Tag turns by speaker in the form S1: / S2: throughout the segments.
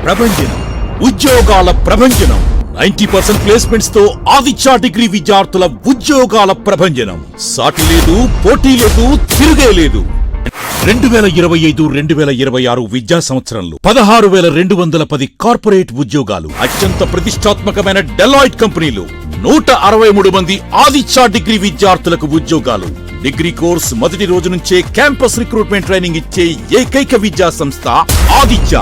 S1: ప్రభంజనం, ఉద్యోగాల ప్రభంజనం. 90% ప్లేస్మెంట్స్ తో ఆదిత్య డిగ్రీ విద్యార్థుల ఉద్యోగాల ప్రభంజనం. సాటి లేదు, పోటీ లేదు, తిరుగే లేదు. 2025-2026 విద్యా సంవత్సరంలో 16,210 కార్పొరేట్ ఉద్యోగాలు. అత్యంత ప్రతిష్టాత్మకమైన డెలాయిట్ కంపెనీలు 163 మంది ఆదిత్య డిగ్రీ విద్యార్థులకు ఉద్యోగాలు. డిగ్రీ కోర్స్ మొదటి రోజు నుంచే క్యాంపస్ రిక్రూట్మెంట్ ట్రైనింగ్ ఇచ్చే ఏకైక విద్యా సంస్థ ఆదిత్య.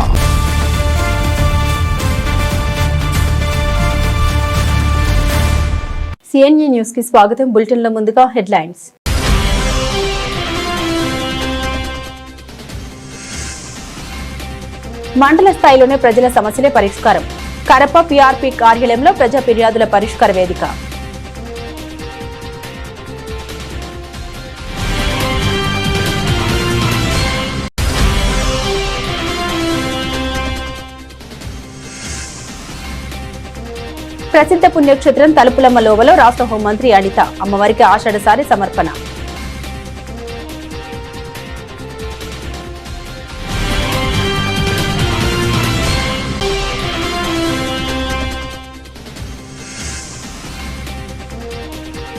S2: సిఎన్ఈ న్యూస్ కి స్వాగతం. బులెటిన్ లో ముందుగా హెడ్లైన్స్. మండల స్థాయిలోనే ప్రజల సమస్యలే పరిష్కారం. కరప పిఆర్పి కార్యాలయంలో ప్రజా ఫిర్యాదుల పరిష్కార వేదిక. ప్రసిద్ధ పుణ్యక్షేత్రం తలుపులమ్మ లోవలో రాష్ట్ర హోంమంత్రి అనిత అమ్మవారికి ఆషాఢసారి సమర్పణ.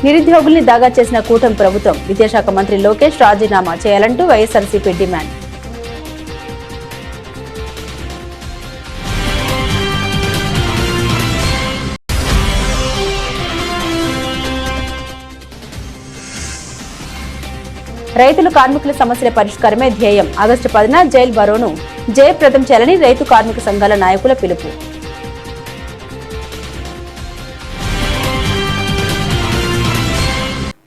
S2: నిరుద్యోగుల్ని దాగా చేసిన కూటమి ప్రభుత్వం. విద్యాశాఖ మంత్రి లోకేష్ రాజీనామా చేయాలంటూ వైఎస్ఆర్సీపీ డిమాండ్. రైతులు కార్మికుల సమస్యల పరిష్కారమే ధ్యేయం. ఆగస్టు 10న జైల్ బరోను జయప్రదం చేయాలని రైతు కార్మిక సంఘాల నాయకుల పిలుపు.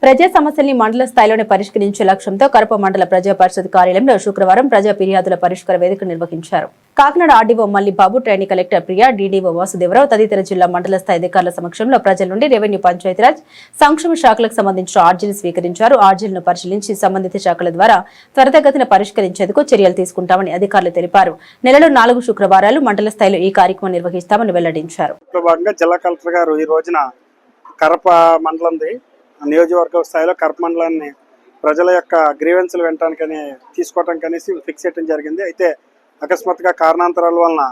S2: ప్రజా సమస్యల్ని మండల స్థాయిలోనే పరిష్కరించే లక్ష్యంతో కరప మండల ప్రజా పరిషత్ కార్యాలయంలో శుక్రవారం ప్రజా ఫిర్యాదుల పరిష్కార వేదిక నిర్వహించారు. Kakinada RDO Mallibabu, training collector Priya, DDO Vasudevarao తదితర జిల్లా మండల స్థాయి అధికారుల సమక్షంలో ప్రజల నుండి రెవెన్యూ, పంచాయతీరాజ్, సంక్షేమ శాఖలకు సంబంధించిన ఆర్జీలు స్వీకరించారు. ఆర్జీలను పరిశీలించి సంబంధిత శాఖల ద్వారా త్వరితగతిన పరిష్కరించేందుకు చర్యలు తీసుకుంటామని అధికారులు తెలిపారు. నెలలో 4 శుక్రవారాలు మండల స్థాయిలో ఈ కార్యక్రమం నిర్వహిస్తామని వెల్లడించారు.
S3: జిల్లా కలెక్టర్ గారు ఈ రోజున కరప మండలం నియోజకవర్గ స్థాయిలో కరప మండలాన్ని ప్రజల యొక్క గ్రీవెన్స్లు వినటానికని తీసుకోవటానికి అనేసి ఫిక్స్ చేయడం జరిగింది. అయితే అకస్మాత్తుగా కారణాంతరాల వలన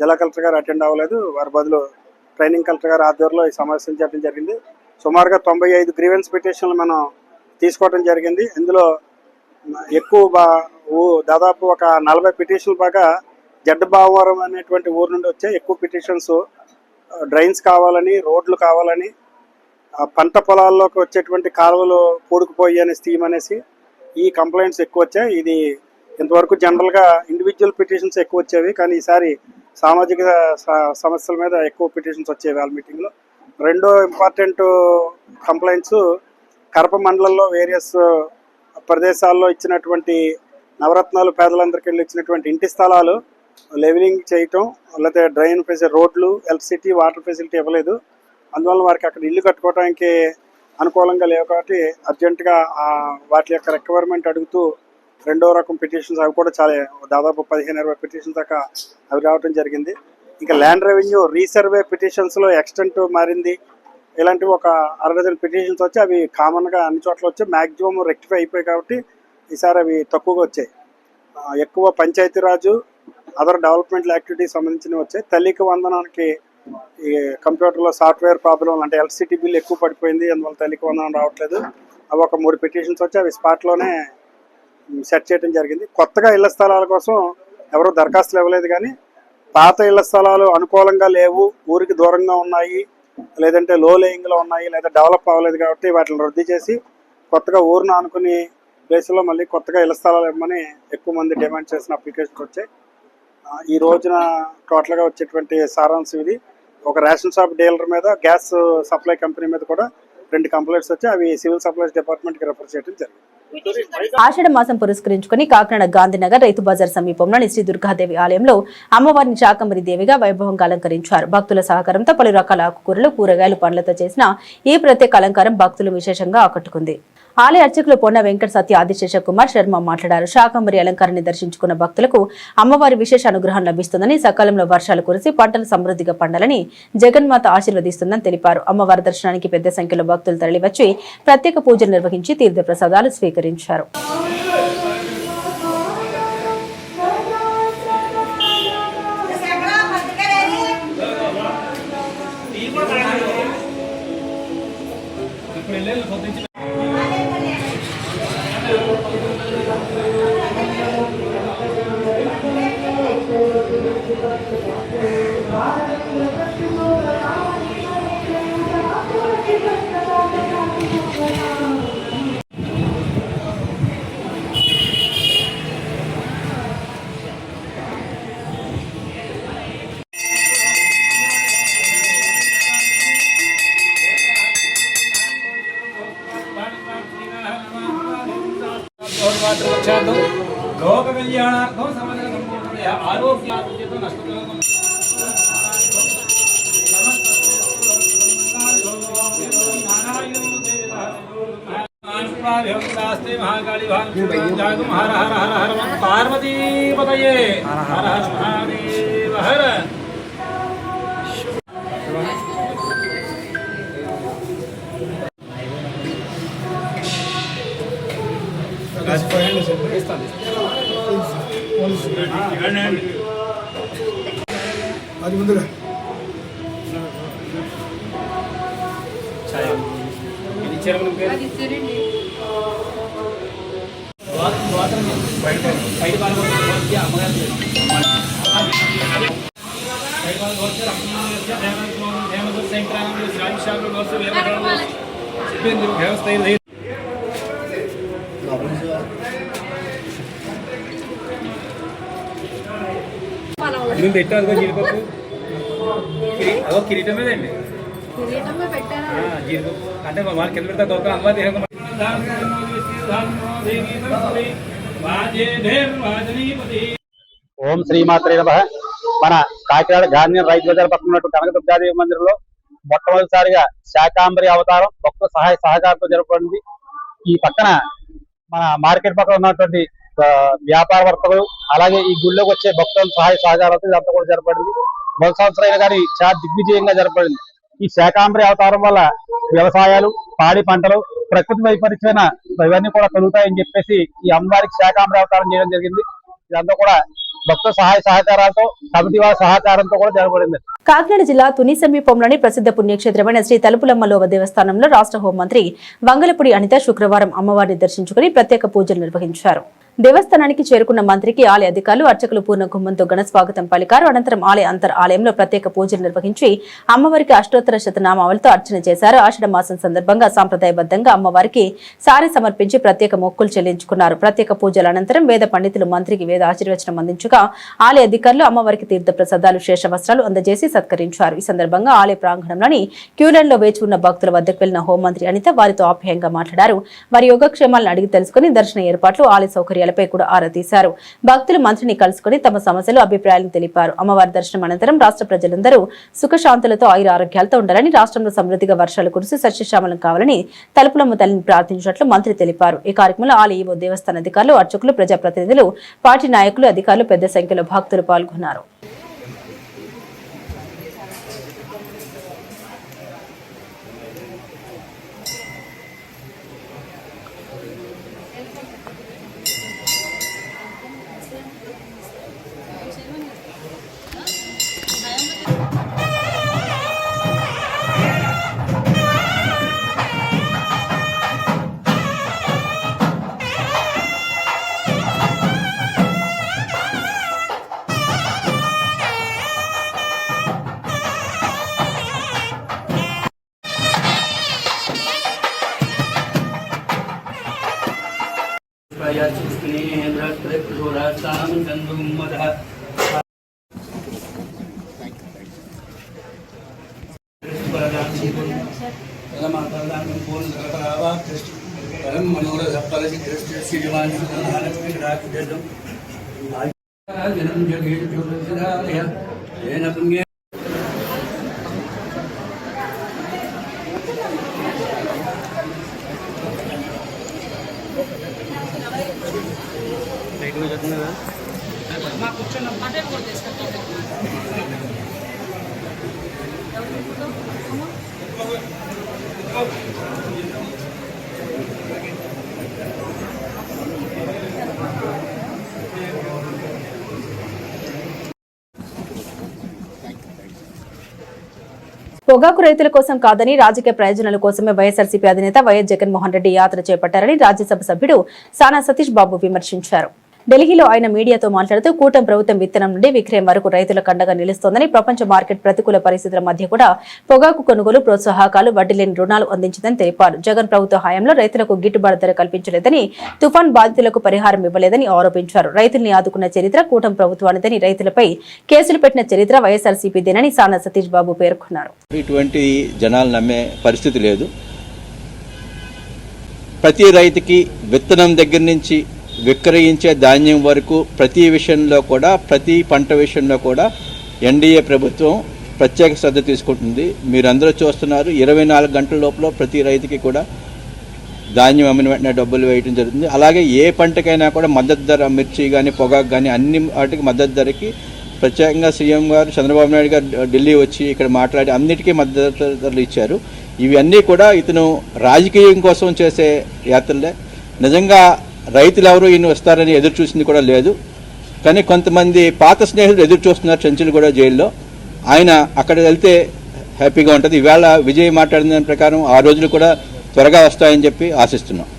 S3: జిల్లా కలెక్టర్ గారు అటెండ్ అవ్వలేదు. వారి బదులు ట్రైనింగ్ కలెక్టర్ గారు ఆధ్వర్యంలో ఈ సమావేశం చేయడం జరిగింది. సుమారుగా 95 గ్రీవెన్స్ పిటిషన్లు మనం తీసుకోవడం జరిగింది. ఇందులో దాదాపు ఒక 40 పిటిషన్లు బాగా జడ్డబావరం అనేటువంటి ఊరు నుండి వచ్చే ఎక్కువ పిటిషన్స్ డ్రైన్స్ కావాలని, రోడ్లు కావాలని, పంట పొలాల్లోకి వచ్చేటువంటి కాలువలు పూడుకుపోయి అనే స్కీమ్ అనేసి ఈ కంప్లైంట్స్ ఎక్కువ వచ్చాయి. ఇది ఇంతవరకు జనరల్గా ఇండివిజువల్ పిటిషన్స్ ఎక్కువ వచ్చేవి, కానీ ఈసారి సామాజిక సమస్యల మీద ఎక్కువ పిటిషన్స్ వచ్చేవి వాళ్ళ మీటింగ్లో. రెండో ఇంపార్టెంట్ కంప్లైంట్స్ కరప మండలంలో వేరియస్ ప్రదేశాల్లో ఇచ్చినటువంటి నవరత్నాలు పేదలందరికీ వెళ్ళి ఇచ్చినటువంటి ఇంటి స్థలాలు లెవెలింగ్ చేయటం, లేకపోతే డ్రైన్ ఫెసిలిటీ, రోడ్లు, ఎలక్ట్రిసిటీ, వాటర్ ఫెసిలిటీ ఇవ్వలేదు. అందువల్ల వారికి అక్కడ ఇల్లు కట్టుకోవడానికి అనుకూలంగా లేవు కాబట్టి అర్జెంటుగా వాటి యొక్క రిక్వైర్మెంట్ అడుగుతూ రెండో రకం పిటిషన్స్ అవి కూడా చాలా దాదాపు 15-20 పిటిషన్స్ దాకా అవి రావడం జరిగింది. ఇంకా ల్యాండ్ రెవెన్యూ రీసర్వే పిటిషన్స్లో ఎక్స్టెంట్ మారింది. ఇలాంటివి ఒక 60 పిటిషన్స్ వచ్చి అవి కామన్గా అన్ని చోట్ల వచ్చాయి. మ్యాక్సిమం రెక్టిఫై అయిపోయాయి కాబట్టి ఈసారి అవి తక్కువగా వచ్చాయి. ఎక్కువ పంచాయతీరాజు, అదర్ డెవలప్మెంట్ యాక్టివిటీస్ సంబంధించినవి వచ్చాయి. తల్లికి వందనానికి ఈ కంప్యూటర్లో సాఫ్ట్వేర్ ప్రాబ్లం అంటే ఎలక్ట్రిసిటీ బిల్ ఎక్కువ పడిపోయింది, అందువల్ల తల్లికి వందనం రావట్లేదు. అవి ఒక 3 పిటిషన్స్ వచ్చి అవి స్పాట్లోనే సెట్ చేయడం జరిగింది. కొత్తగా ఇళ్ల స్థలాల కోసం ఎవరు దరఖాస్తులు ఇవ్వలేదు, కానీ పాత ఇళ్ల స్థలాలు అనుకూలంగా లేవు, ఊరికి దూరంగా ఉన్నాయి, లేదంటే లో లేయింగ్లో ఉన్నాయి, లేదా డెవలప్ అవ్వలేదు కాబట్టి వాటిని రద్దు చేసి కొత్తగా ఊరిని ఆనుకుని ప్లేస్లో మళ్ళీ కొత్తగా ఇళ్ల స్థలాలు ఇవ్వమని ఎక్కువ మంది డిమాండ్ చేసిన అప్లికేషన్స్ వచ్చాయి. ఈ రోజున టోటల్గా వచ్చేటువంటి సారాంశం ఇది. ఒక రేషన్ షాప్ డీలర్ మీద, గ్యాస్ సప్లై కంపెనీ మీద కూడా 2 కంప్లైంట్స్ వచ్చి అవి సివిల్ సప్లైస్ డిపార్ట్మెంట్కి రెఫర్ చేయడం జరిగింది.
S2: ఆషాఢ మాసం పురస్కరించుకుని కాకినాడ గాంధీనగర్ రైతు బజార్ సమీపంలోని శ్రీ దుర్గాదేవి ఆలయంలో అమ్మవారిని శాకంబరి దేవిగా వైభవంగా అలంకరించారు. భక్తుల సహకారంతో పలు రకాల ఆకుకూరలు, కూరగాయలు, పండ్లతో చేసిన ఈ ప్రత్యేక అలంకారం భక్తులు విశేషంగా ఆకట్టుకుంది. ఆలయ అర్చకులు పొన్న వెంకట సత్య ఆదిశేష కుమార్ శర్మ మాట్లాడారు. శాకంబరి అలంకారాన్ని దర్శించుకున్న భక్తులకు అమ్మవారి విశేష అనుగ్రహం లభిస్తుందని, సకాలంలో వర్షాలు కురిసి పంటలు సమృద్ధిగా పండాలని జగన్మాత ఆశీర్వదిస్తుందని తెలిపారు. అమ్మవారి దర్శనానికి పెద్ద సంఖ్యలో భక్తులు తరలివచ్చి ప్రత్యేక పూజలు నిర్వహించి తీర్థ ప్రసాదాలు స్వీకరించారు.
S4: लोक कल्याणार्थं समग्र आरोग्यार्थं नष्टं महाकाली हर हर हर हर पार्वती पतये हर हर महादेव हर
S5: అది ముందుగా
S4: ఇది చెరువుల పేరు బయట బాగా అమ్మగారు వ్యవస్థ ముందు పెట్టారు జీడిపప్పు అదో కిరీటం మీదండి జీడిపప్పు అంటే వాళ్ళ కింద పెడతా గొప్ప అమ్మ
S6: ఓం శ్రీమాత్రే నమః. మన కాకినాడ గాంధీ రైతు బజార్ పక్కన ఉన్నట్టు కనకదుర్గాదేవి మందిరంలో మొట్టమొదటిసారిగా శాకాంబరి అవతారం భక్తుల సహాయ సహకారంతో జరపబడింది. ఈ పక్కన మన మార్కెట్ పక్కన ఉన్నటువంటి వ్యాపార వర్తకులు అలాగే ఈ గుళ్ళోకి వచ్చే భక్తుల సహాయ సహకారాలతో ఇదంతా కూడా జరపబడింది. మొదటి సంవత్సరం అయినా కానీ చాలా దిగ్విజయంగా జరపబడింది. ఈ శాకాంబరి అవతారం వల్ల వ్యవసాయాలు పాడి పంటలు ప్రకృతి వైపరీత్యమైన ఇవన్నీ కూడా కలుగుతాయని చెప్పేసి ఈ అమ్మవారికి శాకాంబరి అవతారం చేయడం జరిగింది. ఇదంతా కూడా భక్తుల సహాయ సహకారాలతో కమిటీ వారి సహకారంతో కూడా జరపబడింది.
S2: కాకినాడ జిల్లా తుని సమీపంలోని ప్రసిద్ధ పుణ్యక్షేత్రమైన శ్రీ తలుపులమ్మలోవ దేవస్థానంలో రాష్ట్ర హోంమంత్రి వంగలపూడి అనిత శుక్రవారం అమ్మవారిని దర్శించుకుని ప్రత్యేక పూజలు నిర్వహించారు. దేవస్థానానికి చేరుకున్న మంత్రికి ఆలయ అధికారులు అర్చకులు పూర్ణ కుంభంతో ఘన స్వాగతం పలికారు. అనంతరం ఆలయ అంతర్ ఆలయంలో ప్రత్యేక పూజలు నిర్వహించి అమ్మవారికి అష్టోత్తర శతనామావళితో అర్చన చేశారు. ఆషాఢ మాసం సందర్భంగా సాంప్రదాయబద్ధంగా అమ్మవారికి సారి సమర్పించి ప్రత్యేక మొక్కులు చెల్లించుకున్నారు. ప్రత్యేక పూజల అనంతరం వేద పండితులు మంత్రికి వేద ఆశీర్వచనం అందించగా ఆలయ అధికారులు అమ్మవారికి తీర్థ ప్రసాదాలు శేష వస్త్రాలు అందజేసి సత్కరించారు. ఈ సందర్భంగా ఆలయ ప్రాంగణంలోని క్యూలైన్లో వేచి ఉన్న భక్తుల వద్దకు వెళ్లిన హోంమంత్రి అనిత వారితో ఆప్యాయంగా మాట్లాడారు. వారి యోగక్షేమాలను అడిగి తెలుసుకుని దర్శన ఏర్పాట్లు ఆలయ సౌకర్యాలపై కూడా ఆరా తీశారు. భక్తులు మంత్రిని కలుసుకుని తమ సమస్యలు అభిప్రాయాలను తెలిపారు. అమ్మవారి దర్శనం అనంతరం రాష్ట్ర ప్రజలందరూ సుఖశాంతులతో ఆయుర ఆరోగ్యాలతో ఉండాలని, రాష్ట్రంలో సమృద్ధిగా వర్షాలు కురిసి సస్యశ్యామలం కావాలని తలుపులమ్మ తల్లిని ప్రార్థించినట్లు మంత్రి తెలిపారు. ఈ కార్యక్రమంలో ఆలయ ఈవో, దేవస్థాన అధికారులు, అర్చకులు, ప్రజాప్రతినిధులు, పార్టీ నాయకులు, అధికారులు పెద్ద సంఖ్యలో భక్తులు పాల్గొన్నారు. పొగాకు రైతుల కోసం కాదని రాజకీయ ప్రయోజనాల కోసమే వైఎస్ఆర్సీపీ అధినేత వైఎస్ జగన్మోహన్ రెడ్డి యాత్ర చేపట్టారని రాజ్యసభ సభ్యుడు సానా సతీష్ బాబు విమర్శించారు. ఢిల్లీలో ఆయన మీడియాతో మాట్లాడుతూ కూటమి ప్రభుత్వం విత్తనం నుండి విక్రయం వరకు రైతులకు అండగా నిలుస్తోందని, ప్రపంచ మార్కెట్ ప్రతికూల పరిస్థితుల మధ్య కూడా పొగాకు కొనుగోలు ప్రోత్సాహకాలు, వడ్డీ లేని రుణాలు అందించిందని తెలిపారు. జగన్ ప్రభుత్వ హయాంలో రైతులకు గిట్టుబాటు ధర కల్పించలేదని, తుఫాన్ బాధితులకు పరిహారం ఇవ్వలేదని ఆరోపించారు. రైతుల్ని ఆదుకున్న చరిత్ర కూటమి ప్రభుత్వానిదని, రైతులపై కేసులు పెట్టిన చరిత్ర వైఎస్ఆర్సీపీదేనని సానా సతీష్ బాబు పేర్కొన్నారు.
S7: ఇటువంటి జనాలు నమ్మే పరిస్థితి లేదు. ప్రతి రైతుకి విత్తనం దగ్గర నుంచి విక్రయించే ధాన్యం వరకు ప్రతి విషయంలో కూడా, ప్రతి పంట విషయంలో కూడా ఎన్డీఏ ప్రభుత్వం ప్రత్యేక శ్రద్ధ తీసుకుంటుంది. మీరందరూ చూస్తున్నారు, 24 గంటల లోపల ప్రతి రైతుకి కూడా ధాన్యం అమ్మిన వెంటనే డబ్బులు వేయడం జరుగుతుంది. అలాగే ఏ పంటకైనా కూడా మద్దతు ధర, మిర్చి కానీ పొగాకు కానీ అన్ని వాటికి మద్దతు ధరకి ప్రత్యేకంగా సీఎం గారు చంద్రబాబు నాయుడు గారు ఢిల్లీ వచ్చి ఇక్కడ మాట్లాడి అన్నిటికీ మద్దతు ధరలు ఇచ్చారు. ఇవన్నీ కూడా ఇతను రాజకీయం కోసం చేసే యాత్రలే. నిజంగా రైతులు ఎవరు ఈయన వస్తారని ఎదురు చూసింది కూడా లేదు. కానీ కొంతమంది పాత స్నేహితులు ఎదురు చూస్తున్నారు చెంచులగూడ జైల్లో. ఆయన అక్కడ వెళ్తే హ్యాపీగా ఉంటుంది. ఈవేళ విజయ్ మాట్లాడిన దాని ప్రకారం ఆ రోజులు కూడా త్వరగా వస్తాయని చెప్పి ఆశిస్తున్నాం.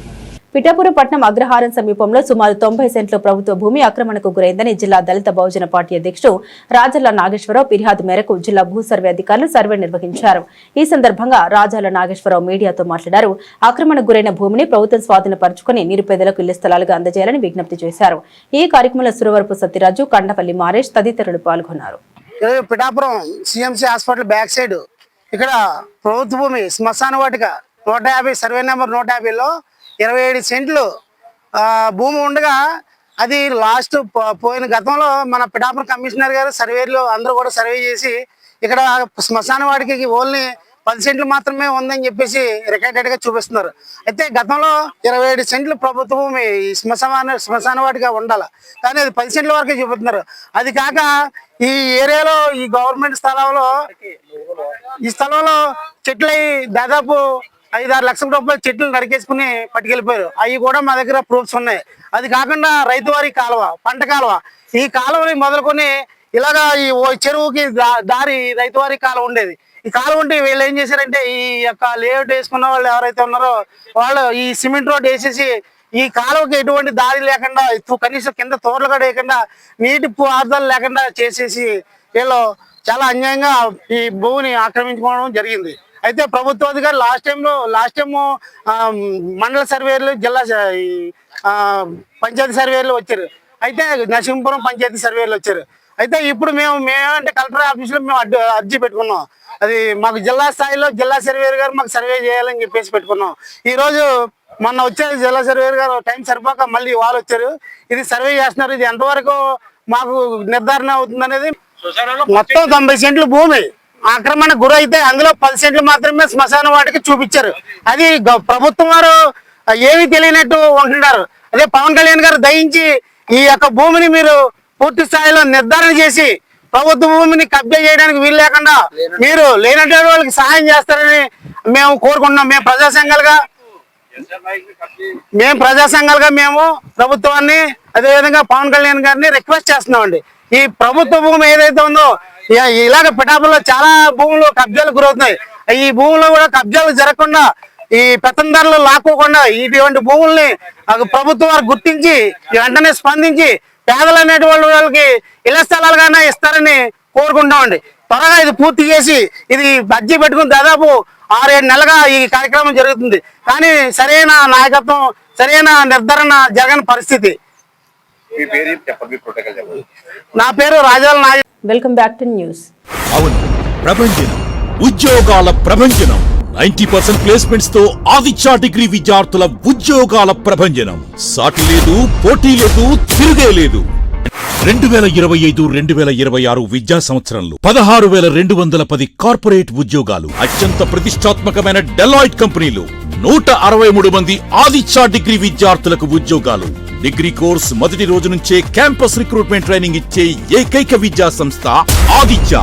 S2: పిఠాపురం పట్నం అగ్రహారం సమీపంలో సుమారు 90 సెంట్ల ప్రభుత్వ భూమి ఆక్రమణకు గురైందని జిల్లా దళిత బహుజన పార్టీ అధ్యక్షుడు రాజాల నాగేశ్వరరావు ఫిర్యాదు మేరకు జిల్లా భూ సర్వే అధికారులు సర్వే నిర్వహించారు. ఈ సందర్భంగా రాజాల నాగేశ్వరరావు మీడియాతో మాట్లాడారు. ఆక్రమణకు గురైన భూమిని ప్రభుత్వం స్వాధీనపరుచుకుని నిరుపేదలకు ఇళ్ల స్థలాలుగా అందజేయాలని విజ్ఞప్తి చేశారు. ఈ కార్యక్రమంలో సురవరపు సత్యరాజు, కండపల్లి మారేష్ తదితరులు పాల్గొన్నారు.
S8: Pithapuram CMC hospital back side ఇక్కడ ప్రభుత్వ భూమి శ్మశాన వాటిక 150 సర్వే నెంబర్ 150లో 27 సెంట్లు భూమి ఉండగా అది లాస్ట్ పోయిన గతంలో మన పిఠాపురం కమిషనర్ గారు సర్వేలు అందరూ కూడా సర్వే చేసి ఇక్కడ శ్మశాన వాటికి ఓన్లీ 10 సెంట్లు మాత్రమే ఉందని చెప్పేసి రికార్డెడ్ గా చూపిస్తున్నారు. అయితే గతంలో 27 సెంట్లు ప్రభుత్వ భూమి శ్మశాన వాటిగా ఉండాలి, కానీ అది 10 సెంట్ల వరకే చూపిస్తున్నారు. అది కాక ఈ ఏరియాలో ఈ గవర్నమెంట్ స్థలంలో ఈ స్థలంలో చెట్లు దాదాపు 5-6 లక్షల రూపాయల చెట్లు నరికేసుకుని పట్టుకెళ్ళిపోయారు. అవి కూడా మా దగ్గర ప్రూఫ్స్ ఉన్నాయి. అది కాకుండా రైతువారి కాలువ, పంట కాలువ, ఈ కాలువని మొదలుకొని ఇలాగా ఈ చెరువుకి దారి రైతువారి కాలువ ఉండేది. ఈ కాలువ ఉంటే వీళ్ళు ఏం చేశారంటే ఈ యొక్క లేఅవుట్ వేసుకున్న వాళ్ళు ఎవరైతే ఉన్నారో వాళ్ళు ఈ సిమెంట్ రోడ్ వేసేసి ఈ కాలువకి ఎటువంటి దారి లేకుండా కనీసం కింద తోటలు కూడా వేయకుండా నీటి పారుదల లేకుండా చేసేసి వీళ్ళు చాలా అన్యాయంగా ఈ భూమిని ఆక్రమించుకోవడం జరిగింది. అయితే ప్రభుత్వ అధికారులు లాస్ట్ టైం మండల సర్వేలు, జిల్లా పంచాయతీ సర్వేలు వచ్చారు. అయితే నరసింహపురం పంచాయతీ సర్వేలు వచ్చారు. అయితే ఇప్పుడు మేమంటే కలెక్టర్ ఆఫీసులో మేము అర్జీ పెట్టుకున్నాం. అది మాకు జిల్లా స్థాయిలో జిల్లా సర్వేయర్ గారు మాకు సర్వే చేయాలని చెప్పేసి పెట్టుకున్నాం. ఈ రోజు మొన్న వచ్చే జిల్లా సర్వేయర్ గారు టైం సరిపోక మళ్ళీ వాళ్ళు వచ్చారు. ఇది సర్వే చేస్తున్నారు. ఇది ఎంతవరకు మాకు నిర్ధారణ అవుతుంది అనేది. మొత్తం 90 సెంట్లు భూమి ఆక్రమణ గురైతే అందులో 10 సెంట్లు మాత్రమే శ్మశాన వాటికి చూపించారు. అది ప్రభుత్వం వారు ఏమీ తెలియనట్టు ఉంటున్నారు. అదే పవన్ కళ్యాణ్ గారు దయించి ఈ యొక్క భూమిని మీరు పూర్తి స్థాయిలో నిర్ధారణ చేసి ప్రభుత్వ భూమిని కబ్జా చేయడానికి వీలు లేకుండా మీరు లేనటువంటి వాళ్ళకి సహాయం చేస్తారని మేము కోరుకుంటున్నాం. మేము ప్రజా సంఘాలుగా మేము ప్రభుత్వాన్ని అదేవిధంగా పవన్ కళ్యాణ్ గారిని రిక్వెస్ట్ చేస్తున్నామండి. ఈ ప్రభుత్వ భూమి ఏదైతే ఉందో ఇలాగ పిఠాపురంలో చాలా భూములు కబ్జాలు గురవుతున్నాయి. ఈ భూములు కూడా కబ్జాలు జరగకుండా ఈ పెత్తందారులు లాక్కోకుండా ఇటువంటి భూముల్ని ప్రభుత్వం వారు గుర్తించి వెంటనే స్పందించి పేదలు అనేటువంటి వాళ్ళకి ఇళ్ల స్థలాలుగానే ఇస్తారని కోరుకుంటామండి. త్వరగా ఇది పూర్తి చేసి ఇది అర్జీ పెట్టుకుని దాదాపు 6-7 నెలలుగా ఈ కార్యక్రమం జరుగుతుంది. కానీ సరైన నాయకత్వం, సరైన నిర్ధారణ జరగని పరిస్థితి. నా పేరు Rajala Naga.
S2: Welcome back to news.
S1: అవును, ప్రభంజనం, ఉద్యోగాల ప్రభంజనం. 90% ప్లేస్మెంట్స్ తో ఆదిత్య డిగ్రీ విద్యార్థుల ఉద్యోగాల ప్రభంజనం. సాటి లేదు, పోటీ లేదు, తిరుగే లేదు. 2025-2026 విద్యా సంవత్సరంలో 16,210 కార్పొరేట్ ఉద్యోగాలు, అత్యంత ప్రతిష్టాత్మకమైన డెలాయిట్ కంపెనీలు, 163 మంది ఆదిత్య డిగ్రీ విద్యార్థులకు ఉద్యోగాలు. డిగ్రీ కోర్స్ మొదటి రోజు నుంచే క్యాంపస్ రిక్రూట్మెంట్ ట్రైనింగ్ ఇచ్చే ఏకైక విద్యా సంస్థ ఆదిత్య.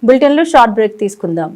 S2: బులెటిన్ లో షార్ట్ బ్రేక్ తీసుకుందాం.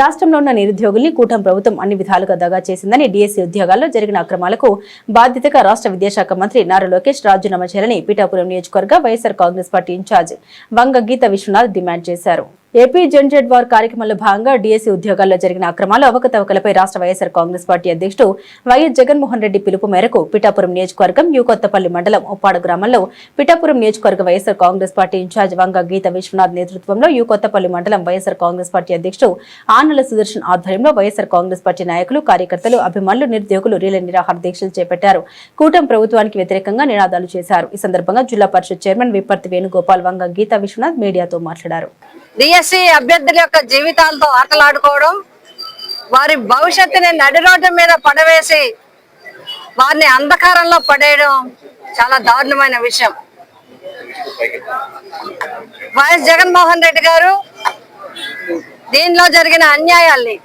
S2: రాష్ట్రంలో ఉన్న నిరుద్యోగుల్ని కూటమి ప్రభుత్వం అన్ని విధాలుగా దగా చేసిందని డీఎస్సీ ఉద్యోగాల్లో జరిగిన అక్రమాలకు బాధ్యతగా రాష్ట్ర విద్యాశాఖ మంత్రి నారా లోకేష్ రాజీనామా చేయాలని పిఠాపురం నియోజకవర్గ వైఎస్ఆర్ కాంగ్రెస్ పార్టీ ఇన్ఛార్జ్ వంగ గీత విశ్వనాథ్ డిమాండ్ చేశారు. ఏపీ జన్జెడ్ వార్ కార్యక్రమంలో భాగంగా డీఎస్సీ ఉద్యోగాల్లో జరిగిన అక్రమాలు అవకతవకలపై రాష్ట్ర వైఎస్ఆర్ కాంగ్రెస్ పార్టీ అధ్యక్షుడు వైఎస్ జగన్మోహన్ రెడ్డి పిలుపు మేరకు పిఠాపురం నియోజకవర్గం యూకొత్తపల్లి మండలం ఉప్పాడ గ్రామంలో పిఠాపురం నియోజకవర్గ వైఎస్ఆర్ కాంగ్రెస్ పార్టీ ఇన్ఛార్జ్ వంగ గీత విశ్వనాథ్ నేతృత్వంలో యూకొత్తపల్లి మండలం వైఎస్ఆర్ కాంగ్రెస్ పార్టీ అధ్యక్షుడు ఆనల సుదర్శన్ ఆధ్వర్యంలో వైఎస్ఆర్ కాంగ్రెస్ పార్టీ నాయకులు కార్యకర్తలు అభిమానులు నిరుద్యోగులు రీల నిరాహార దీక్షలు చేపట్టారు. కూటమి ప్రభుత్వానికి వ్యతిరేకంగా నినాదాలు చేశారు. ఈ సందర్భంగా జిల్లా పరిషత్ చైర్మన్ విప్పర్తి వేణుగోపాల్ వంగ గీత విశ్వనాథ్ మీడియాతో మాట్లాడారు.
S9: డిఎస్సీ అభ్యర్థుల యొక్క జీవితాలతో ఆటలాడుకోవడం, వారి భవిష్యత్తుని నడి రోడ్డు మీద పడవేసి వారిని అంధకారంలో పడేయడం చాలా దారుణమైన విషయం. వైఎస్ జగన్మోహన్ రెడ్డి గారు దీనిలో జరిగిన అన్యాయాల్ని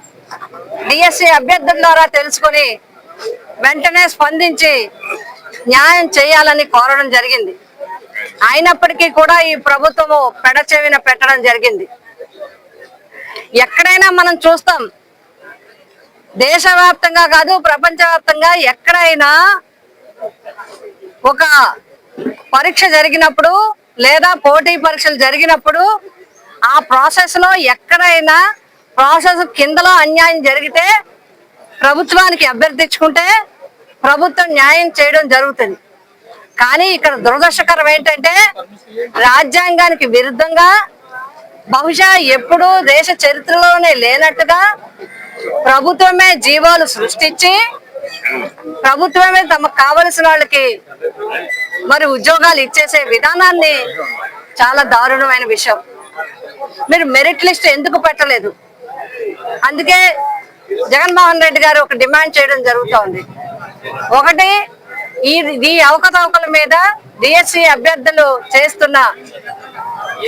S9: డిఎస్సీ అభ్యర్థుల ద్వారా తెలుసుకొని వెంటనే స్పందించి న్యాయం చేయాలని కోరడం జరిగింది. అయినప్పటికీ కూడా ఈ ప్రభుత్వము పెడచెవిన పెట్టడం జరిగింది. ఎక్కడైనా మనం చూస్తాం, దేశవ్యాప్తంగా కాదు ప్రపంచవ్యాప్తంగా ఎక్కడైనా ఒక పరీక్ష జరిగినప్పుడు లేదా పోటీ పరీక్షలు జరిగినప్పుడు ఆ ప్రాసెస్ లో ఎక్కడైనా ప్రాసెస్ కిందలో అన్యాయం జరిగితే ప్రభుత్వానికి అభ్యర్థించుకుంటే ప్రభుత్వం న్యాయం చేయడం జరుగుతుంది. కానీ ఇక్కడ దురదృష్టకరం ఏంటంటే రాజ్యాంగానికి విరుద్ధంగా, బహుశా ఎప్పుడూ దేశ చరిత్రలోనే లేనట్టుగా ప్రభుత్వమే జీవోలు సృష్టించి ప్రభుత్వమే తమకు కావలసిన వాళ్ళకి మరి ఉద్యోగాలు ఇచ్చేసే విధానాన్ని చాలా దారుణమైన విషయం. మీరు మెరిట్ లిస్ట్ ఎందుకు పెట్టలేదు? అందుకే జగన్మోహన్ రెడ్డి గారు ఒక డిమాండ్ చేయడం జరుగుతోంది. ఒకటి, ఈ అవకతవకల మీద డిఎస్సీ అభ్యర్థులు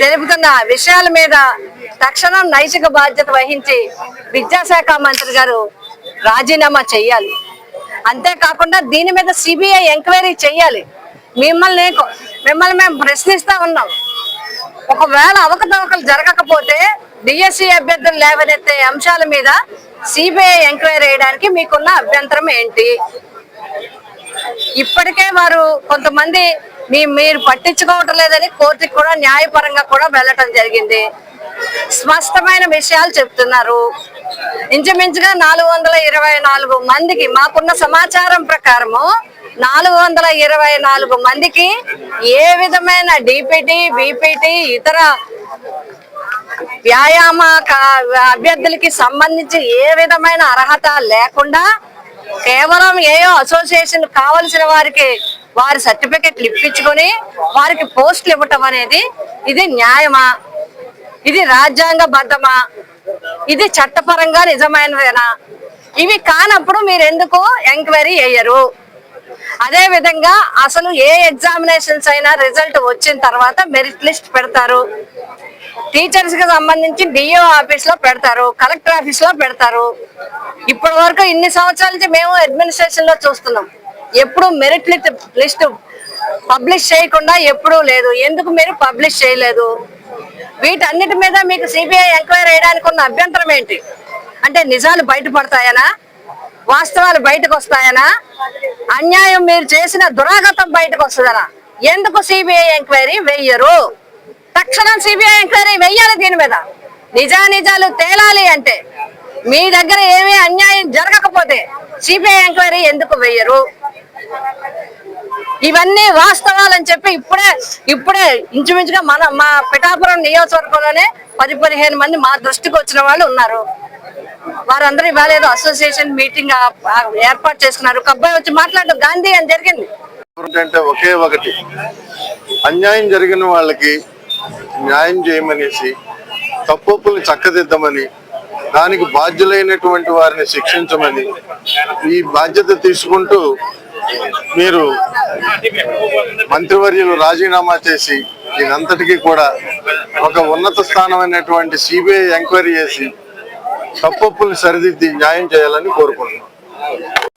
S9: తెలుపుతున్న విషయాల మీద తక్షణం నైతిక బాధ్యత వహించి విద్యాశాఖ మంత్రి గారు రాజీనామా చేయాలి. అంతేకాకుండా దీని మీద సిబిఐ ఎంక్వైరీ చేయాలి. మిమ్మల్ని మేము ప్రశ్నిస్తా ఉన్నాం. ఒకవేళ అవకతవకలు జరగకపోతే డిఎస్సీ అభ్యర్థులు లేవనెత్తే అంశాల మీద సిబిఐ ఎంక్వైరీ చేయడానికి మీకున్న అభ్యంతరం ఏంటి? ఇప్పటికే వారు కొంతమంది మీరు పట్టించుకోవటం లేదని కోర్టుకి కూడా న్యాయపరంగా కూడా వెళ్ళటం జరిగింది. స్పష్టమైన విషయాలు చెప్తున్నారు. ఇంచుమించుగా 424 మందికి, మాకున్న సమాచారం ప్రకారము 424 మందికి ఏ విధమైన డిపిటి, బిపిటి, ఇతర వ్యాయామ అభ్యర్థులకి సంబంధించి ఏ విధమైన అర్హత లేకుండా కేవలం ఏయో అసోసియేషన్ కావలసిన వారికి వారి సర్టిఫికెట్లు ఇప్పించుకొని వారికి పోస్టులు ఇవ్వటం అనేది ఇది న్యాయమా? ఇది రాజ్యాంగబద్ధమా? ఇది చట్టపరంగా నిజమైనదేనా? ఇవి కానప్పుడు మీరు ఎందుకు ఎంక్వైరీ చేయరు? అదే విధంగా అసలు ఏ ఎగ్జామినేషన్స్ అయినా రిజల్ట్ వచ్చిన తర్వాత మెరిట్ లిస్ట్ పెడతారు. టీచర్స్ కి సంబంధించి డిఓ ఆఫీస్ లో పెడతారు, కలెక్టర్ ఆఫీస్ లో పెడతారు. ఇప్పటి వరకు ఇన్ని సంవత్సరాల నుంచి మేము అడ్మినిస్ట్రేషన్ లో చూస్తున్నాం. ఎప్పుడు మెరిట్ లిస్ట్ పబ్లిష్ చేయకుండా ఎప్పుడూ లేదు. ఎందుకు మీరు పబ్లిష్ చేయలేదు? వీటన్నిటి మీద మీకు సిబిఐ ఎంక్వైరీ చేయడానికి ఉన్న అభ్యంతరం ఏంటి? అంటే నిజాలు బయటపడతాయనా? వాస్తవాలు బయటకు వస్తాయనా? అన్యాయం మీరు చేసిన దురాగతం బయటకు వస్తుందనా? ఎందుకు సిబిఐ ఎంక్వైరీ వెయ్యరు? తక్షణం సిబిఐ ఎంక్వైరీ వెయ్యాలి. దీని మీద నిజానిజాలు తేలాలి. అంటే మీ దగ్గర ఏమీ అన్యాయం జరగకపోతే సిబిఐ ఎంక్వైరీ ఎందుకు వెయ్యరు? ఇవన్నీ వాస్తవాలని చెప్పి ఇప్పుడే ఇంచుమించుగా మా పిఠాపురం నియోజకవర్గంలోనే 10-15 మంది మా దృష్టికి వచ్చిన వాళ్ళు ఉన్నారు. వారందరూ ఇవాళ ఏదో అసోసియేషన్ మీటింగ్ ఏర్పాటు చేసుకున్నారు. ఒక అబ్బాయి వచ్చి మాట్లాడడం గాంధీ అని జరిగింది.
S10: అంటే ఒకే ఒకటి, అన్యాయం జరిగిన వాళ్ళకి న్యాయం చేయమనేసి, తప్పుల్ని చక్కదిద్దమని, దానికి బాధ్యులైనటువంటి వారిని శిక్షించమని ఈ బాధ్యత తీసుకుంటూ మీరు మంత్రివర్యులు రాజీనామా చేసి దీనంతటికీ కూడా ఒక ఉన్నత స్థానమైనటువంటి సిబిఐ ఎంక్వైరీ చేసి తప్పుల్ని సరిదిద్ది న్యాయం చేయాలని కోరుకుంటున్నాం.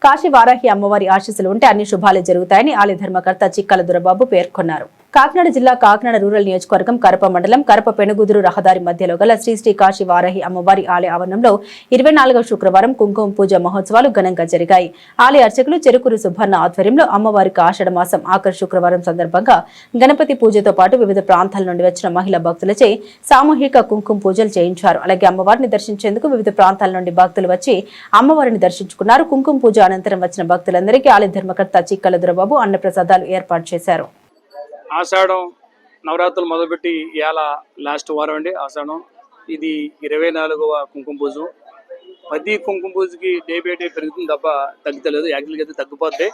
S2: కాశీ వారాహి అమ్మవారి ఆశీస్సులు ఉంటే అన్ని శుభాలే జరుగుతాయని ఆలయ ధర్మకర్త చిక్కల దొరబాబు పేర్కొన్నారు. కాకినాడ జిల్లా కాకినాడ రూరల్ నియోజకవర్గం కరప మండలం కరప పెనుగుదురు రహదారి మధ్యలో గల శ్రీ శ్రీ కాశీ వారాహి అమ్మవారి ఆలయ ఆవరణంలో 24వ శుక్రవారం కుంకుమ పూజ మహోత్సవాలు ఘనంగా జరిగాయి. ఆలయ అర్చకులు చెరుకూరు సుబ్బన్న ఆధ్వర్యంలో అమ్మవారికి ఆషాఢ మాసం ఆఖరి శుక్రవారం సందర్భంగా గణపతి పూజతో పాటు వివిధ ప్రాంతాల నుండి వచ్చిన మహిళా భక్తులచే సామూహిక కుంకుమ పూజలు చేయించారు. అలాగే అమ్మవారిని దర్శించేందుకు వివిధ ప్రాంతాల నుండి భక్తులు వచ్చి అమ్మవారిని దర్శించుకున్నారు. కుంకుమ పూజ అనంతరం వచ్చిన భక్తులందరికీ ఆలయ ధర్మకర్త చిక్కల దురబాబు అన్నప్రసాదాలు ఏర్పాటు చేశారు.
S4: ఆషాఢం నవరాత్రులు మొదలుపెట్టి ఇవాళ లాస్ట్ వారం అండి. ఆషాఢం ఇది 24వ కుంకుమ పూజ. ప్రతి కుంకుమ పూజకి డే బై డే పెరుగుతుంది తప్ప తగ్గుతలేదు. యాక్చువల్గా అయితే తగ్గిపోద్ది.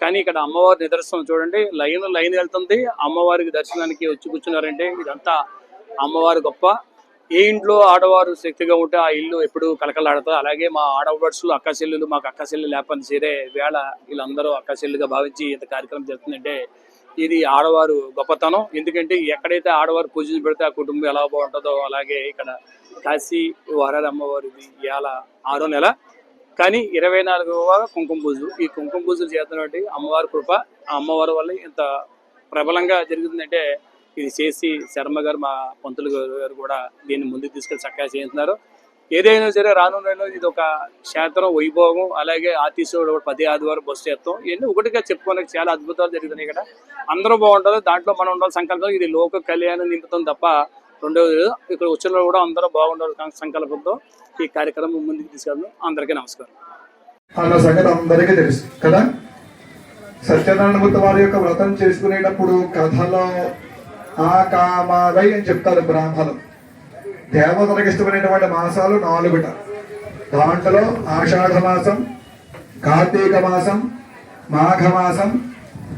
S4: కానీ ఇక్కడ అమ్మవారి నిదర్శనం చూడండి, లైన్ వెళ్తుంది. అమ్మవారికి దర్శనానికి వచ్చి కూర్చున్నారంటే ఇదంతా అమ్మవారి గొప్ప. ఏ ఇంట్లో ఆడవారు శక్తిగా ఉంటే ఆ ఇల్లు ఎప్పుడు కలకలాడుతుంది. అలాగే మా ఆడపడుచులు అక్క చెల్లెలు, మాకు అక్క చెల్లెలు లేపని సరే వేళ వీళ్ళందరూ అక్క చెల్లెలుగా భావించి ఇంత కార్యక్రమం జరుగుతుందంటే ఇది ఆడవారు గొప్పతనం. ఎందుకంటే ఎక్కడైతే ఆడవారు పూజలు పెడితే ఆ కుటుంబం ఎలా బాగుంటుందో అలాగే ఇక్కడ కాశీ వారాహి అమ్మవారిది ఇవాళ 6వ నెల. కానీ 24వ కుంకుమ పూజ. ఈ కుంకుమ పూజలు చేస్తున్నట్టు అమ్మవారి కృప. ఆ అమ్మవారి వల్ల ఇంత ప్రబలంగా జరుగుతుందంటే ఇది చేసి శర్మ గారు మా పంతులు గారు కూడా దీన్ని ముందుకు తీసుకెళ్ళి చక్కగా చేస్తున్నారు. ఏదైనా సరే రానున్న ఇది ఒక క్షేత్రం వైభోగం. అలాగే ఆర్టీసీ ప్రతి ఆదివారం బస్సు చేస్తాం. ఇవన్నీ ఒకటిగా చెప్పుకోవడానికి చాలా అద్భుతాలు జరుగుతున్నాయి. ఇక్కడ అందరూ బాగుంటుంది. దాంట్లో మనం ఉండాలి సంకల్పం. ఇది లోక కళ్యాణం నింపుతుంది తప్ప రెండవది లేదు. ఇక్కడ వచ్చిన కూడా అందరూ బాగుండాలి సంకల్పంతో ఈ కార్యక్రమం ముందుకు తీసుకెళ్తాం. అందరికీ నమస్కారం.
S5: అన్న సంగతి అందరికీ తెలుసు కదా. సత్యనారాయణమూర్తి వారి యొక్క వ్రతం చేసుకునేటప్పుడు కథలో ఆ కామావై అని చెప్తారు బ్రాహ్మణులు. దేవతలకు ఇష్టమైనటువంటి మాసాలు 4. దాంట్లో ఆషాఢ మాసం, కార్తీక మాసం, మాఘమాసం,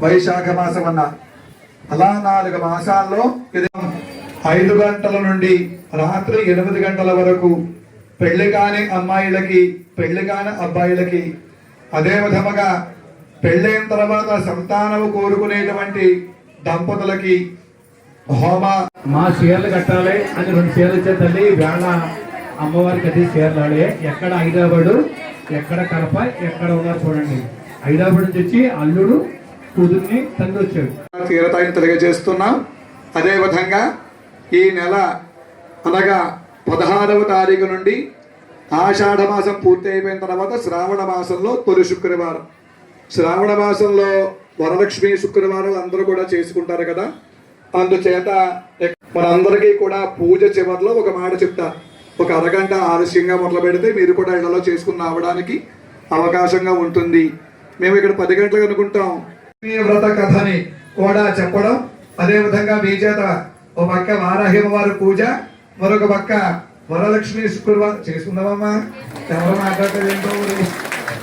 S5: వైశాఖ మాసం అన్నారు. అలా 4 మాసాల్లో ఇది 5 గంటల నుండి రాత్రి 8 గంటల వరకు పెళ్లి కాని అమ్మాయిలకి, పెళ్లి కాని అబ్బాయిలకి, అదే విధముగా పెళ్ళైన తర్వాత సంతానము కోరుకునేటువంటి దంపతులకి హోమ
S11: మా చీరలు కట్టాలి అని 2 చీరలు ఇచ్చే తల్లి వేళ అమ్మవారికి అది చీరలు ఆడే. ఎక్కడ హైదరాబాదు, ఎక్కడ కడప, ఎక్కడ ఉన్నారు చూడండి. హైదరాబాద్ తెచ్చి అల్లుడు కూతుర్ని తండ్రి వచ్చాడు.
S5: తీరతాయిని తెలియజేస్తున్నాం. అదేవిధంగా ఈ నెల అనగా 16వ తారీఖు నుండి ఆషాఢ మాసం పూర్తి అయిపోయిన తర్వాత శ్రావణ మాసంలో తొలి శుక్రవారం. శ్రావణ మాసంలో వరలక్ష్మి శుక్రవారం అందరూ కూడా చేసుకుంటారు కదా. అందుచేత మనందరికీ కూడా పూజ చివరిలో ఒక మాట చెప్తారు. ఒక అరగంట ఆలస్యంగా మొదలు పెడితే మీరు కూడా ఇళ్లలో చేసుకుని రావడానికి అవకాశంగా ఉంటుంది. మేము ఇక్కడ 10 గంటలకు అనుకుంటాం. మీ వ్రత కథని కూడా చెప్పడం, అదేవిధంగా మీ చేత ఒక పక్క వారాహి అమ్మవారి పూజ, మరొక పక్క వరలక్ష్మి శుక్రవారం చేసుకుందామమ్మా. ఎవరు మాట్లాడేంటో.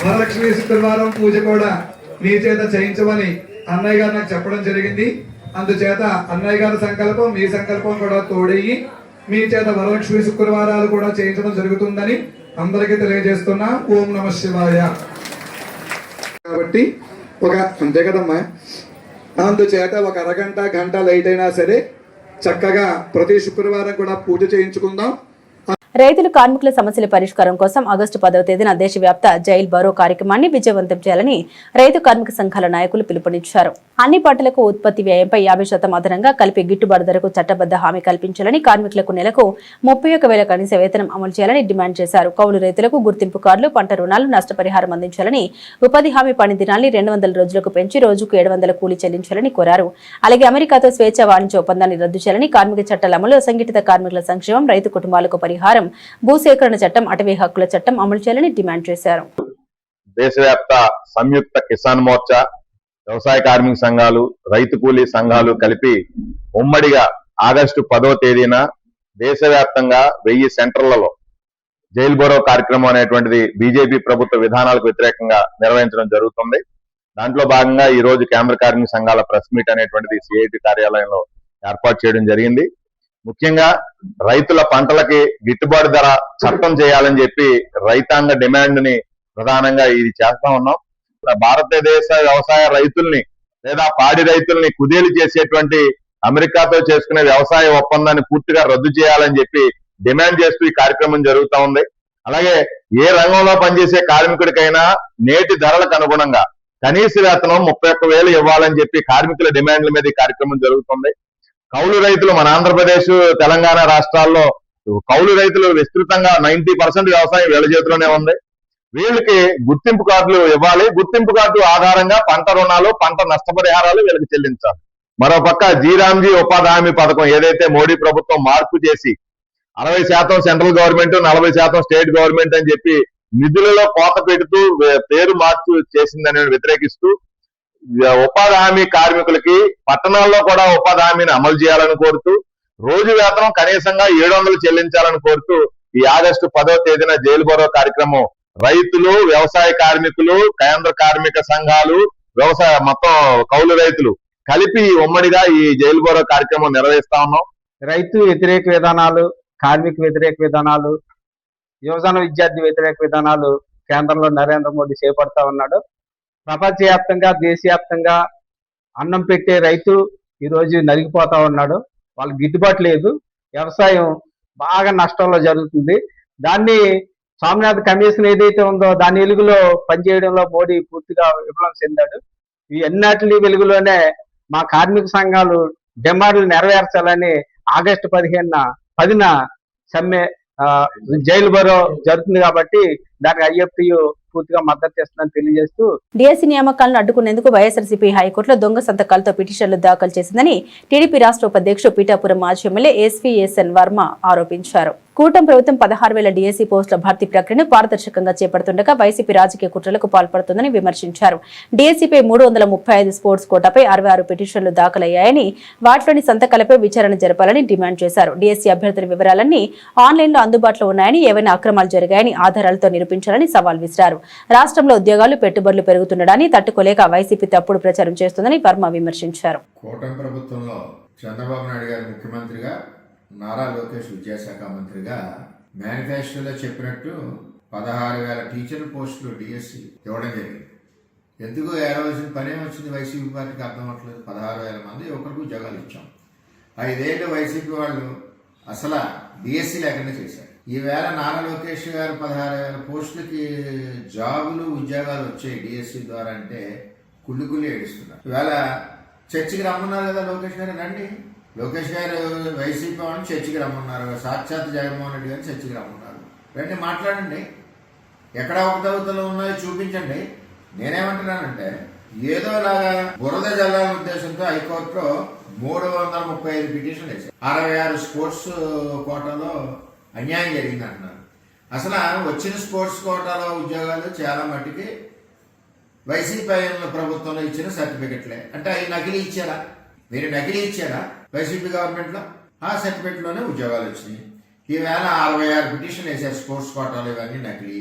S5: వరలక్ష్మి శుక్రవారం పూజ కూడా మీ చేత చేయించమని అన్నయ్య గారు నాకు చెప్పడం జరిగింది. అందుచేత అన్నయ్య గారి సంకల్పం, మీ సంకల్పం కూడా తోడయ్యి మీ చేత వరలక్ష్మి శుక్రవారాలు కూడా చేయించడం జరుగుతుందని అందరికీ తెలియజేస్తున్నా. ఓం నమః శివాయ. కాబట్టి అంతే కదమ్మా. అందుచేత ఒక అరగంట గంట లేట్ అయినా సరే చక్కగా ప్రతి శుక్రవారం కూడా పూజ చేయించుకుందాం.
S2: రైతులు కార్మికుల సమస్యల పరిష్కారం కోసం ఆగస్టు 10వ తేదీన దేశవ్యాప్త జైల్ బరో కార్యక్రమాన్ని విజయవంతం చేయాలని రైతు కార్మిక సంఘాల నాయకులు పిలుపునిచ్చారు. అన్ని పంటలకు ఉత్పత్తి వ్యయంపై 50% అదనంగా కలిపి గిట్టుబాటు ధరకు చట్టబద్ద హామీ కల్పించాలని, కార్మికులకు నెలకు 31,000 కనీస వేతనం అమలు చేయాలని డిమాండ్ చేశారు. కౌలు రైతులకు గుర్తింపు కార్డులు, పంట రుణాలు, నష్టపరిహారం అందించాలని, ఉపాధి హామీ పని దినాల్ని 200 రోజులకు పెంచి రోజుకు 700 కూలీ చెల్లించాలని కోరారు. అలాగే అమెరికాతో స్వేచ్ఛ వాణిజ్య ఒప్పందాన్ని రద్దు చేయాలని, కార్మిక చట్టాల అమలు, అసంఘటిత కార్మికుల సంక్షేమం, రైతు కుటుంబాలకు పరిహారం, భూసేకరణ చట్టం, అటవీ హక్కుల చట్టం అమలు చేయాలని డిమాండ్ చేశారు.
S12: దేశవ్యాప్త సంయుక్త కిసాన్ మోర్చా, వ్యవసాయ కార్మిక సంఘాలు, రైతు కూలీ సంఘాలు కలిపి ఉమ్మడిగా ఆగస్టు 10వ తేదీన దేశవ్యాప్తంగా 1000 సెంటర్లలో జైల్ బరో కార్యక్రమం అనేటువంటిది బీజేపీ ప్రభుత్వ విధానాలకు వ్యతిరేకంగా నిర్వహించడం జరుగుతుంది. దాంట్లో భాగంగా ఈ రోజు కేంద్ర కార్మిక సంఘాల ప్రెస్ మీట్ అనేటువంటిది సిఐటి కార్యాలయంలో ఏర్పాటు చేయడం జరిగింది. ముఖ్యంగా రైతుల పంటలకి గిట్టుబాటు ధర చట్టం చేయాలని చెప్పి రైతాంగ డిమాండ్ ని ప్రధానంగా ఇది చేస్తా ఉన్నాం. భారతదేశ వ్యవసాయ రైతుల్ని లేదా పాడి రైతుల్ని కుదేలు చేసేటువంటి అమెరికాతో చేసుకునే వ్యవసాయ ఒప్పందాన్ని పూర్తిగా రద్దు చేయాలని చెప్పి డిమాండ్ చేస్తూ ఈ కార్యక్రమం జరుగుతూ ఉంది. అలాగే ఏ రంగంలో పనిచేసే కార్మికుడికైనా నేటి ధరలకు అనుగుణంగా కనీస వేతనం 31,000 ఇవ్వాలని చెప్పి కార్మికుల డిమాండ్ల మీద ఈ కార్యక్రమం జరుగుతుంది. కౌలు రైతులు మన ఆంధ్రప్రదేశ్, తెలంగాణ రాష్ట్రాల్లో కౌలు రైతులు విస్తృతంగా 90% వ్యవసాయం వీళ్ళ చేతిలోనే ఉంది. వీళ్ళకి గుర్తింపు కార్డులు ఇవ్వాలి. గుర్తింపు కార్డు ఆధారంగా పంట రుణాలు, పంట నష్టపరిహారాలు వీళ్ళకి చెల్లించాలి. మరోపక్క జీరాంజీ ఉపాధి హామీ పథకం ఏదైతే మోడీ ప్రభుత్వం మార్పు చేసి 60% సెంట్రల్ గవర్నమెంట్, 40% స్టేట్ గవర్నమెంట్ అని చెప్పి నిధులలో కోత పెడుతూ పేరు మార్పు చేసిందని వ్యతిరేకిస్తూ ఉపాధి హామీ కార్మికులకి పట్టణాల్లో కూడా ఉపాధి హామీని అమలు చేయాలని కోరుతూ రోజు వేతనం కనీసంగా 700 చెల్లించాలని కోరుతూ ఈ ఆగస్టు 10వ తేదీన జైలు భరో కార్యక్రమం రైతులు, వ్యవసాయ కార్మికులు, కేంద్ర కార్మిక సంఘాలు, వ్యవసాయ మొత్తం కౌలు రైతులు కలిపి ఉమ్మడిగా ఈ జైలు భరో కార్యక్రమం నిర్వహిస్తా ఉన్నాం.
S6: రైతు వ్యతిరేక విధానాలు, కార్మిక వ్యతిరేక విధానాలు, యువజన విద్యార్థి వ్యతిరేక విధానాలు కేంద్రంలో నరేంద్ర మోడీ చేపడతా ఉన్నాడు. ప్రపంచవ్యాప్తంగా, దేశవ్యాప్తంగా అన్నం పెట్టే రైతు ఈరోజు నలిగిపోతా ఉన్నాడు. వాళ్ళకి గిట్టుబాటు లేదు. వ్యవసాయం బాగా నష్టంలో జరుగుతుంది. దాన్ని స్వామినాథన్ కమిషన్ ఏదైతే ఉందో దాని వెలుగులో పనిచేయడంలో మోడీ పూర్తిగా విఫలం చెందాడు. ఈ అన్నిటి వెలుగులోనే మా కార్మిక సంఘాలు డిమాండ్లు నెరవేర్చాలని ఆగస్టు 10న సమ్మె జైలు భరో జరుగుతుంది కాబట్టి దానికి ఐఎఫ్టియు పూర్తిగా మద్దతు చేస్తుందని తెలియజేస్తూ
S2: డిఎస్సీ నియామకాలను అడ్డుకునేందుకు వైఎస్ఆర్సీపీ హైకోర్టులో దొంగ సంతకాలతో పిటిషన్లు దాఖలు చేసిందని టీడీపీ రాష్ట్ర ఉపాధ్యక్షుడు పీఠాపురం మాజీ ఎమ్మెల్యే ఎస్వీఎస్ఎన్ వర్మ ఆరోపించారు. కూటమి ప్రభుత్వం 16,000 డిఎస్సీ పోస్టుల భర్తీ ప్రక్రియను పారదర్శకంగా చేపడుతుండగా వైసీపీ రాజకీయ కుట్రలకు పాల్పడుతుందని విమర్శించారు. డిఎస్సీపై 335 స్పోర్ట్స్ కోటాపై 66 పిటిషన్లు దాఖలయ్యాయని, వాటిలోని సంతకాలపై విచారణ జరపాలని డిమాండ్ చేశారు. డిఎస్సీ అభ్యర్థుల వివరాలన్నీ ఆన్లైన్లో అందుబాటులో ఉన్నాయని, ఏవైనా అక్రమాలు జరిగాయని ఆధారాలతో నిరూపించాలని సవాల్ విసిరారు. రాష్ట్రంలో ఉద్యోగాలు, పెట్టుబడులు పెరుగుతుండడాన్ని తట్టుకోలేక వైసీపీ తప్పుడు ప్రచారం చేస్తుందని వర్మ విమర్శించారు.
S13: కూటమి ప్రభుత్వంలో చంద్రబాబు నాయుడు గారు ముఖ్యమంత్రిగా, నారా లోకేష్ విద్యాశాఖ మంత్రిగా మేనిఫెస్టోలో చెప్పినట్టు 16,000 టీచర్ పోస్టులు డిఎస్సి ఇవ్వడం జరిగింది. ఎందుకు ఏడవలసిన పనే వచ్చింది వైసీపీ పార్టీకి అర్థం అవ్వట్లేదు. 16,000 మంది ఒకరికి ఉద్యోగాలు ఇచ్చాం. 5 ఏళ్ళు వైసీపీ వాళ్ళు అసలు డిఎస్సి లేకుండా చేశారు. ఈవేళ నారా లోకేష్ గారు 16,000 పోస్టులకి జాబులు, ఉద్యోగాలు వచ్చాయి డిఎస్సి ద్వారా అంటే కుళ్ళి ఏడుస్తున్నారు. ఈవేళ చర్చికి రమ్మన్నారు కదా లోకేష్ గారు, రండి. లోకేష్ గారు వైసీపీ వాళ్ళని చర్చికి రమ్మన్నారు, సాక్షాత్ జగన్మోహన్ రెడ్డి గారిని చర్చికి రమ్మన్నారు. రండి, మాట్లాడండి, ఎక్కడ అవకతవకలు ఉన్నాయో చూపించండి. నేనేమంటున్నానంటే ఏదోలాగా బురద జల్లాల ఉద్దేశంతో హైకోర్టులో 335 పిటిషన్లు వేశారు. 66 స్పోర్ట్స్ కోటాలో అన్యాయం జరిగింది అంటున్నారు. అసలు వచ్చిన స్పోర్ట్స్ కోటాలో ఉద్యోగాలు చాలా మట్టుకి వైసీపీ ప్రభుత్వంలో ఇచ్చిన సర్టిఫికెట్లే. అంటే అవి నకిలీ ఇచ్చారా? మీరు నకిలీ ఇచ్చారా వైసీపీ గవర్నమెంట్లో? ఆ సర్టిఫికెట్లోనే ఉద్యోగాలు వచ్చినాయి. ఈవేళ 66 పిటిషన్లు వేశారు స్పోర్ట్స్ కోటాలు, ఇవన్నీ నకిలీ.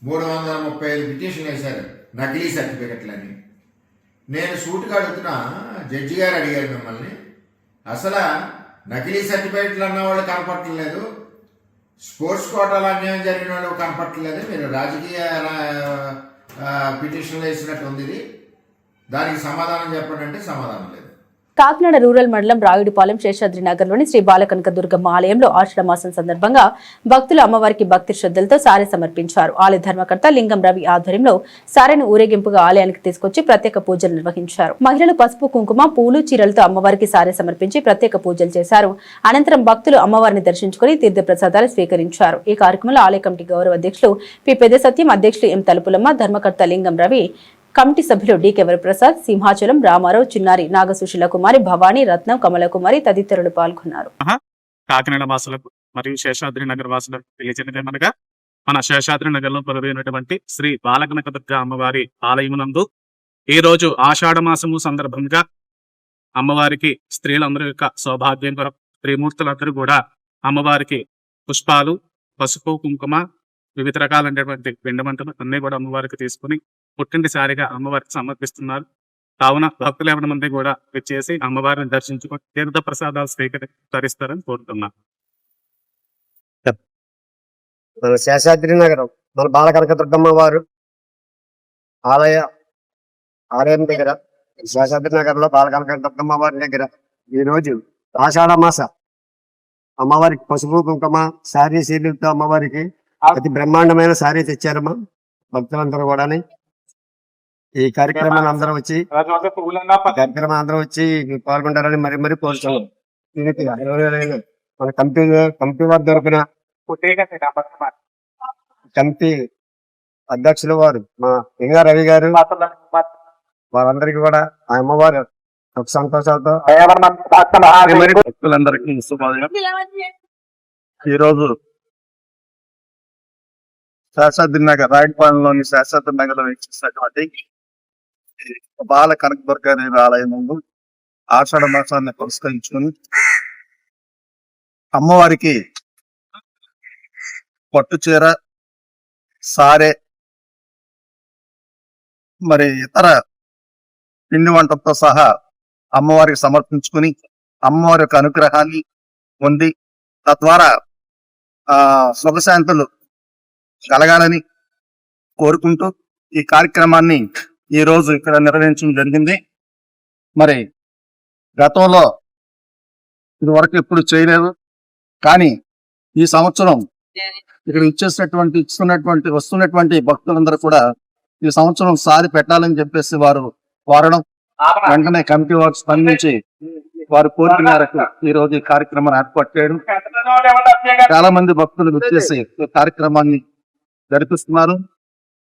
S13: 335 పిటిషన్లు వేశారు నకిలీ సర్టిఫికెట్లని. నేను సూటుగా అడుగుతున్నా, జడ్జి గారు అడిగారు మిమ్మల్ని, అసలు నకిలీ సర్టిఫికెట్లు అన్న వాళ్ళు కనపట్టలేదు, స్పోర్ట్స్ కోటాలో అన్యాయం జరిగిన వాళ్ళు కనపట్టలేదు, మీరు రాజకీయ పిటిషన్లు వేసినట్టు ఉంది, ఇది దానికి సమాధానం చెప్పండి అంటే సమాధానం లేదు.
S2: కాకినాడ రూరల్ మండలం రాయుడుపాలెం శేషాద్రి నగర్లోని శ్రీ బాలకనక దుర్గమ్మ ఆలయంలో ఆషాఢ మాసం సందర్భంగా భక్తులు అమ్మవారికి భక్తి శ్రద్ధలతో సారె సమర్పించారు. ఆలయ ధర్మకర్త లింగం రవి ఆధ్వర్యంలో సారెను ఊరేగింపుగా ఆలయానికి తీసుకొచ్చి ప్రత్యేక పూజలు నిర్వహించారు. మహిళలు పసుపు, కుంకుమ, పూలు, చీరలతో అమ్మవారికి సారె సమర్పించి ప్రత్యేక పూజలు చేశారు. అనంతరం భక్తులు అమ్మవారిని దర్శించుకుని తీర్థ ప్రసాదాలు స్వీకరించారు. ఈ కార్యక్రమంలో ఆలయ కమిటీ గౌరవ అధ్యక్షులు పి పెద్ద సత్యం, అధ్యక్షులు ఎం తలుపులమ్మ, ధర్మకర్త లింగం రవి, కమిటీ సభ్యులు డి ప్రసాద్, సింహాచలం, రామారావు, చిన్నారి, నాగసుశీల కుమారి, భవానీ, రత్నం, కమలకుమారి తదితరులు పాల్గొన్నారు.
S14: కాకినాడ వాసులకు మరియు శేషాద్రి నగర్ వాసులకు తెలియజేయమనగా మన శేషాద్రి నగర్ లో కొలువైనటువంటి శ్రీ బాలకనక దుర్గా అమ్మవారి ఆలయమునందు ఈ రోజు ఆషాఢ మాసము సందర్భంగా అమ్మవారికి స్త్రీలందరి యొక్క సౌభాగ్యం కొరకు త్రిమూర్తులందరూ కూడా అమ్మవారికి పుష్పాలు, పసుపు, కుంకుమ, వివిధ రకాలైనటువంటి పిండమంటలు అన్ని కూడా అమ్మవారికి తీసుకుని పుట్టింటిసారిగా అమ్మవారికి సమర్పిస్తున్నారు. కావున భక్తులు ఎవరి మంది కూడా వచ్చేసి అమ్మవారిని దర్శించుకొని తీర్థ ప్రసాదాలు స్వీకరిస్తారని కోరుతున్నాను.
S8: మన శేషాద్రి నగరం, మన బాలకనక దుర్గమ్మ వారు ఆలయం దగ్గర, శేషాద్రి నగర్ లో బాలకనక దుర్గమ్మ వారి దగ్గర ఈ రోజు ఆషాఢ మాస అమ్మవారికి పసుపు, కుంకుమ, శారీ శీలతో అమ్మవారికి అతి బ్రహ్మాండమైన శారీ తెచ్చారమ్మా భక్తులందరూ కూడా. ఈ కార్యక్రమాన్ని అందరం వచ్చి పాల్గొంటారని మరి కోరుతున్నాం. దీనికి మన కమిటీ వారి తరఫున కమిటీ అధ్యక్షులు వారు మా లింగా రవి గారు, వారందరికీ కూడా ఆ అమ్మవారు సుఖ సంతోషాలతో
S6: భక్తులందరికీ శుభోదయం. ఈరోజు శేషాద్రి నగర్ రాయపాలెంలోని శేషాద్రి నగర్ లో వీక్షిస్తున్నటువంటి బాల కనకదుర్గాదేవి ఆలయం ముందు ఆషాఢ మాసాన్ని పురస్కరించుకుని అమ్మవారికి పట్టు చీర, సారె, మరి ఇతర పిండి వంటలతో సహా అమ్మవారికి సమర్పించుకుని అమ్మవారి యొక్క అనుగ్రహాన్ని పొంది తద్వారా సుఖశాంతులు కలగాలని కోరుకుంటూ ఈ కార్యక్రమాన్ని ఈ రోజు ఇక్కడ నిర్వహించడం జరిగింది. మరి గతంలో ఇది వరకు ఎప్పుడు చేయలేదు, కానీ ఈ సంవత్సరం ఇక్కడ వస్తున్నటువంటి భక్తులందరూ కూడా ఈ సంవత్సరం సారి పెట్టాలని చెప్పేసి వారు కోరడం, వెంటనే కమిటీ వారు స్పందించి వారు కోరిక మేరకు ఈ రోజు ఈ కార్యక్రమాన్ని ఏర్పాటు చేయడం, చాలా మంది భక్తులు వచ్చేసి ఈ కార్యక్రమాన్ని జరిపిస్తున్నారు.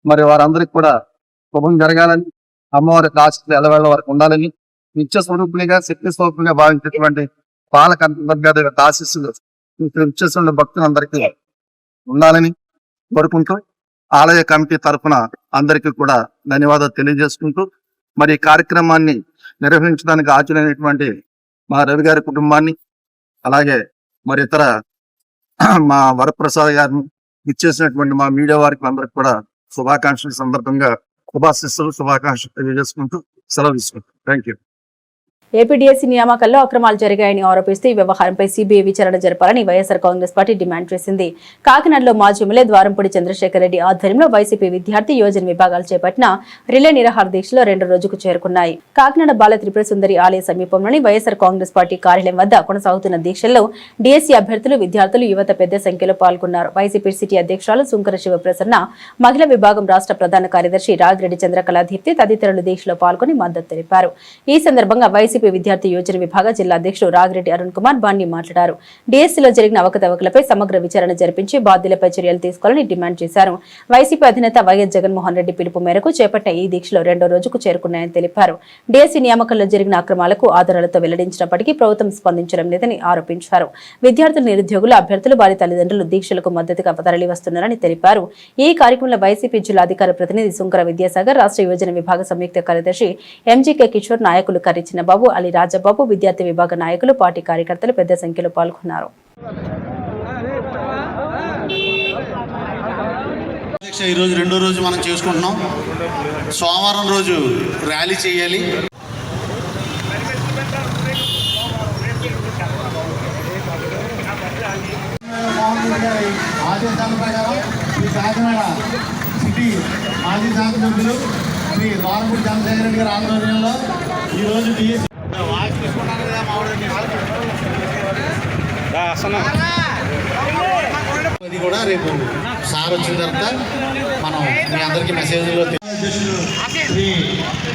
S6: మరి వారందరికీ కూడా శుభం జరగాలని, అమ్మవారి ఆశీస్సులు ఎల్లవేళ వారికి ఉండాలని, నిత్య స్వరూపునిగా శక్తి స్వరూపునిగా భావించేటువంటి బాల కనకదుర్గాదేవి ఆశీస్సులు ఇచ్చేసిన భక్తులందరికీ ఉండాలని కోరుకుంటూ ఆలయ కమిటీ తరఫున అందరికీ కూడా ధన్యవాదాలు తెలియజేసుకుంటూ, మరి ఈ కార్యక్రమాన్ని నిర్వహించడానికి ఆచరైనటువంటి మా రవి గారి కుటుంబాన్ని, అలాగే మరి ఇతర మా వరప్రసాద్ గారిని, ఇచ్చేసినటువంటి మా మీడియా వారికి అందరికి కూడా శుభాకాంక్షల సందర్భంగా శుభాకాంక్షలు తెలియజేసుకుంటూ సెలవు తీసుకుంటాం. Thank you.
S2: ఏపీడీఎస్సీ నియామకాల్లో అక్రమాలు జరిగాయని ఆరోపిస్తూ ఈ వ్యవహారంపై సీబీఐ విచారణ జరపాలని వైఎస్ఆర్ కాంగ్రెస్ పార్టీ డిమాండ్ చేసింది. కాకినాడలో మాజీ ఎమ్మెల్యే ద్వారంపూడి చంద్రశేఖర్ రెడ్డి ఆధ్వర్యంలో వైసీపీ విద్యార్థి యోజన విభాగాలు చేపట్టిన రిలే నిరాహార దీక్షలో 2వ రోజుకు చేరుకున్నాయి. కాకినాడ బాల త్రిపుర సుందరి ఆలయ సమీపంలోని వైఎస్ఆర్ కాంగ్రెస్ పార్టీ కార్యాలయం వద్ద కొనసాగుతున్న దీక్షల్లో డీఎస్సీ అభ్యర్థులు, విద్యార్థులు, యువత పెద్ద సంఖ్యలో పాల్గొన్నారు. వైసీపీ సిటీ అధ్యక్షురాలు సుంకర శివప్రసన్న, మహిళా విభాగం రాష్ట్ర ప్రధాన కార్యదర్శి రాగిరెడ్డి చంద్రకళాదీప్తి తదితరులు దీక్షలో పాల్గొని మద్దతు తెలిపారు. ఈ సందర్భంగా వైసీపీ విద్యార్థి యోజన విభాగ జిల్లా అధ్యక్షుడు రాగిరెడ్డి అరుణ్ కుమార్ బాండి మాట్లాడారు. డీఎస్సీలో జరిగిన అవకతవకలపై సమగ్ర విచారణ జరిపించి బాధ్యులపై చర్యలు తీసుకోవాలని డిమాండ్ చేశారు. వైసీపీ అధినేత వైఎస్ జగన్మోహన్ రెడ్డి పిలుపు మేరకు చేపట్టిన ఈ దీక్షలో 2వ రోజుకు చేరుకున్నాయని తెలిపారు. డీఎస్సీ నియామకంలో జరిగిన అక్రమాలకు ఆధారాలతో వెల్లడించినప్పటికీ ప్రభుత్వం స్పందించడం లేదని ఆరోపించారు. విద్యార్థులు, నిరుద్యోగులు, అభ్యర్థులు, వారి తల్లిదండ్రులు దీక్షలకు మద్దతుగా తరలి వస్తున్నారని తెలిపారు. ఈ కార్యక్రమంలో వైసీపీ జిల్లా అధికార ప్రతినిధి సుంకర విద్యాసాగర్, రాష్ట్ర యోజన విభాగ సంయుక్త కార్యదర్శి ఎంజీకే కిషోర్, నాయకులు కర్రి చిన్నబాబు, అలీ రాజబాబు, విద్యార్థి విభాగ నాయకులు, పార్టీ కార్యకర్తలు పెద్ద సంఖ్యలో పాల్గొన్నారు.
S15: ఈరోజు 2వ రోజు మనం చేసుకుంటున్నాం. సోమవారం రోజు ర్యాలీ చేయాలి. ఆదేశాల ప్రకారం ఈ కాకినాడ సిటీ మాజీ శాసనసభ్యులు శ్రీ ద్వారంపూడి చంద్రశేఖర్ రెడ్డి గారి ఆధ్వర్యంలో ఈరోజు అది కూడా రేపు సార్ వచ్చిన తర్వాత మనం మీ అందరికీ మెసేజ్లో అధ్యక్షులు శ్రీ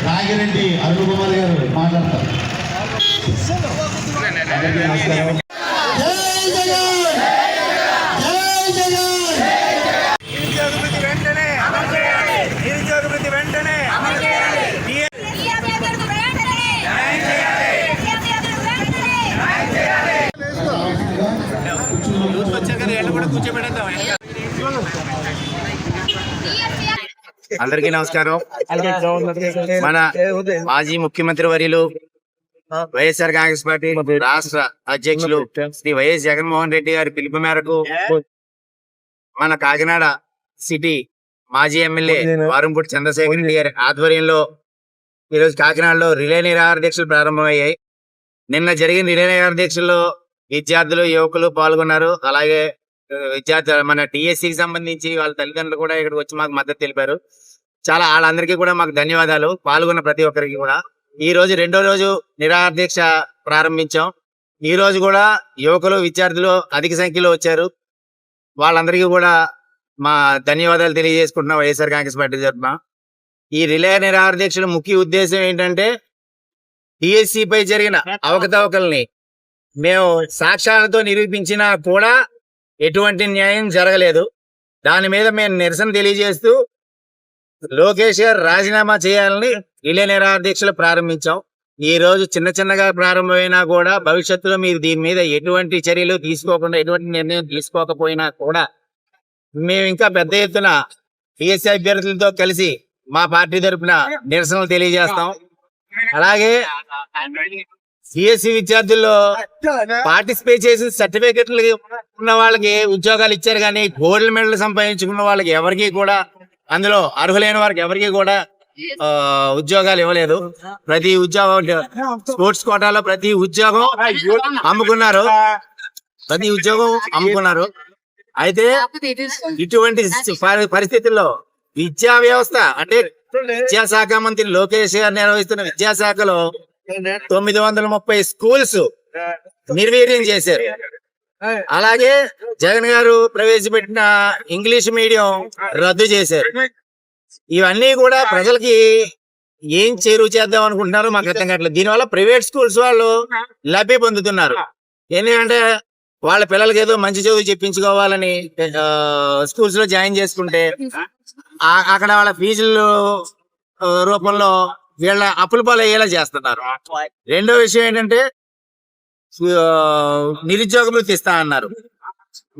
S15: రాగిరెడ్డి అరుణ్ కుమార్ గారు మాట్లాడతారు.
S16: అందరికీ నమస్కారం. మన మాజీ ముఖ్యమంత్రి వర్యులు వైఎస్ఆర్ కాంగ్రెస్ పార్టీ రాష్ట్ర అధ్యక్షులు శ్రీ వైఎస్ జగన్మోహన్ రెడ్డి గారి పిలుపు మేరకు మన కాకినాడ సిటీ మాజీ ఎమ్మెల్యే వారంపూడి చంద్రశేఖర్ రెడ్డి గారి ఆధ్వర్యంలో ఈరోజు కాకినాడలో రిలే నిరాహార దీక్షలు ప్రారంభమయ్యాయి. నిన్న జరిగిన రిలే నిరాహార దీక్షల్లో విద్యార్థులు, యువకులు పాల్గొన్నారు. అలాగే విద్యార్థులు మన టీఎస్సీకి సంబంధించి వాళ్ళ తల్లిదండ్రులు కూడా ఇక్కడికి వచ్చి మాకు మద్దతు తెలిపారు. చాలా వాళ్ళందరికీ కూడా మాకు ధన్యవాదాలు, పాల్గొన్న ప్రతి ఒక్కరికి కూడా. ఈ రోజు 2వ రోజు నిరాహార దీక్ష ప్రారంభించాం. ఈ రోజు కూడా యువకులు, విద్యార్థులు అధిక సంఖ్యలో వచ్చారు. వాళ్ళందరికీ కూడా మా ధన్యవాదాలు తెలియజేసుకుంటున్నాం వైఎస్ఆర్ కాంగ్రెస్ పార్టీ తరఫున. ఈ రిలే నిరాహార దీక్షల ముఖ్య ఉద్దేశం ఏంటంటే డిఎస్సి పై జరిగిన అవకతవకల్ని మేము సాక్ష్యాలతో నిరూపించినా కూడా ఎటువంటి న్యాయం జరగలేదు. దాని మీద మేము నిరసన తెలియజేస్తూ లోకేష్ గారు రాజీనామా చేయాలని రిలే నిరాహార దీక్షలు ప్రారంభించాం. ఈ రోజు చిన్నగా ప్రారంభమైనా కూడా భవిష్యత్తులో మీరు దీని మీద ఎటువంటి చర్యలు తీసుకోకుండా, ఎటువంటి నిర్ణయం తీసుకోకపోయినా కూడా మేము ఇంకా పెద్ద ఎత్తున టీఎస్సీ అభ్యర్థులతో కలిసి మా పార్టీ తరఫున నిరసనలు తెలియజేస్తాం. అలాగే సిఎస్సి విద్యార్థుల్లో పార్టిసిపేట్ చేసి సర్టిఫికెట్లు ఉన్న వాళ్ళకి ఉద్యోగాలు ఇచ్చారు, కానీ గోల్డ్ మెడల్ సంపాదించుకున్న వాళ్ళకి ఎవరికి కూడా, అందులో అర్హులైన వారికి ఎవరికి కూడా ఉద్యోగాలు ఇవ్వలేదు. ప్రతి ఉద్యోగం స్పోర్ట్స్ కోటాలో ప్రతి ఉద్యోగం అమ్ముకున్నారు. అయితే ఇటువంటి పరిస్థితుల్లో విద్యా వ్యవస్థ అంటే విద్యాశాఖ మంత్రి లోకేష్ గారు నిర్వహిస్తున్న విద్యాశాఖలో 930 స్కూల్స్ నిర్వీర్యం చేశారు. అలాగే జగన్ గారు ప్రవేశపెట్టిన ఇంగ్లీష్ మీడియం రద్దు చేశారు. ఇవన్నీ కూడా ప్రజలకి ఏం చేరువ చేద్దాం అనుకుంటున్నారో మాకు అర్థం కావట్లేదు. దీనివల్ల ప్రైవేట్ స్కూల్స్ వాళ్ళు లబ్ధి పొందుతున్నారు. ఎందుకంటే వాళ్ళ పిల్లలకి ఏదో మంచి చదువు చెప్పించుకోవాలని స్కూల్స్ లో జాయిన్ చేసుకుంటే అక్కడ వాళ్ళ ఫీజుల రూపంలో వీళ్ళ అప్పుల పాలు అయ్యేలా చేస్తున్నారు. రెండో విషయం ఏంటంటే నిరుద్యోగ వృత్తి ఇస్తా అన్నారు.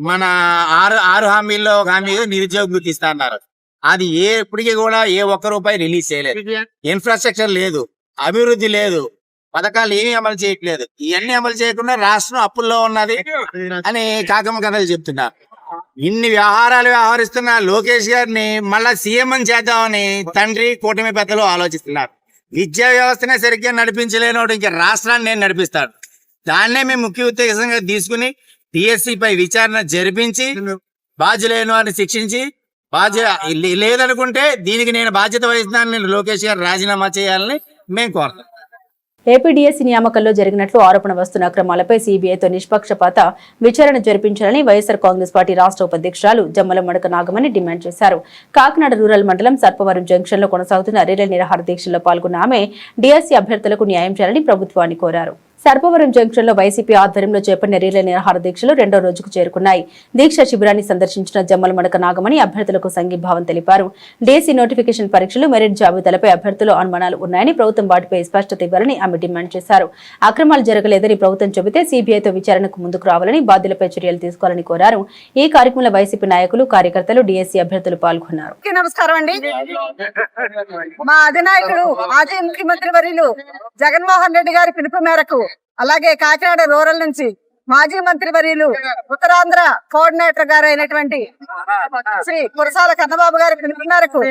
S16: మన ఆరు హామీల్లో ఒక హామీగా నిరుద్యోగ వృత్తి ఇస్తా అన్నారు. అది ఎప్పటికీ కూడా ఏ ఒక్క రూపాయి రిలీజ్ చేయలేదు. ఇన్ఫ్రాస్ట్రక్చర్ లేదు, అభివృద్ధి లేదు, పథకాలు ఏమీ అమలు చేయట్లేదు. ఇవన్నీ అమలు చేయకుండా రాష్ట్రం అప్పుల్లో ఉన్నది అని కాకమ్మ కథలు చెప్తున్నారు. ఇన్ని వ్యవహరిస్తున్న లోకేష్ గారిని మళ్ళా సీఎం అని చేద్దామని తండ్రి కూటమి పెద్దలు ఆలోచిస్తున్నారు. విద్యా వ్యవస్థనే సరిగ్గా నడిపించలేనోడు ఇంకా రాష్ట్రాన్ని నేను నడిపిస్తాడు. దాన్నే మేము ముఖ్య ఉద్దేశంగా తీసుకుని టీఎస్సీ పై విచారణ జరిపించి బాధ్యులైన వారిని శిక్షించి, లేదనుకుంటే దీనికి నేను బాధ్యత వహిస్తున్నాను, నేను లోకేష్ గారు రాజీనామా చేయాలని మేము కోరుతాం.
S2: ఏపీడీఎస్సీ నియామకంలో జరిగినట్లు ఆరోపణ వస్తున్న అక్రమాలపై సీబీఐతో నిష్పక్షపాత విచారణ జరిపించాలని వైఎస్ఆర్ కాంగ్రెస్ పార్టీ రాష్ట్ర ఉపాధ్యక్షురాలు జమ్మల మడక నాగమణి డిమాండ్ చేశారు. కాకినాడ రూరల్ మండలం సర్పవరం జంక్షన్ లో కొనసాగుతున్న రిలే నిరాహార దీక్షల్లో పాల్గొన్న ఆమె డీఎస్సీ అభ్యర్థులకు న్యాయం చేయాలని ప్రభుత్వాన్ని కోరారు. సర్పవరం జంక్షన్ లో వైసీపీ ఆధ్వర్యంలో చేపట్టిన రిలే నిరాహార దీక్షలు 2వ రోజుకు చేరుకున్నాయి. దీక్ష శిబిరాన్ని సందర్శించిన జమ్మల మడక నాగమణి అభ్యర్థులకు సంఘీభావం తెలిపారు. డీఎస్సీ నోటిఫికేషన్ పరీక్షలు మెరిట్ జాబితాలపై అభ్యర్థులు అనుమానాలు ఉన్నాయని, ప్రభుత్వం వాటిపై స్పష్టత ఇవ్వాలని ఆమె డిమాండ్ చేశారు. అక్రమాలు జరగలేదని ప్రభుత్వం చెబితే సీబీఐతో విచారణకు ముందుకు రావాలని, బాధ్యులపై చర్యలు తీసుకోవాలని కోరారు. ఈ కార్యక్రమంలో వైసీపీ నాయకులు, కార్యకర్తలు, డీఎస్సీ అభ్యర్థులు పాల్గొన్నారు.
S9: నమస్కారం అండి. మా అధినాయకుడు మాజీ ముఖ్యమంత్రి వర్యులు జగన్మోహన్ రెడ్డి గారి పిలుపు మేరకు, అలాగే కాకినాడ రూరల్ నుంచి మాజీ మంత్రి వర్యులు ఉత్తరాంధ్ర కోఆర్డినేటర్ గారు అయినటువంటి శ్రీ కురసాల కన్నబాబు గారి పిలుపు మేరకు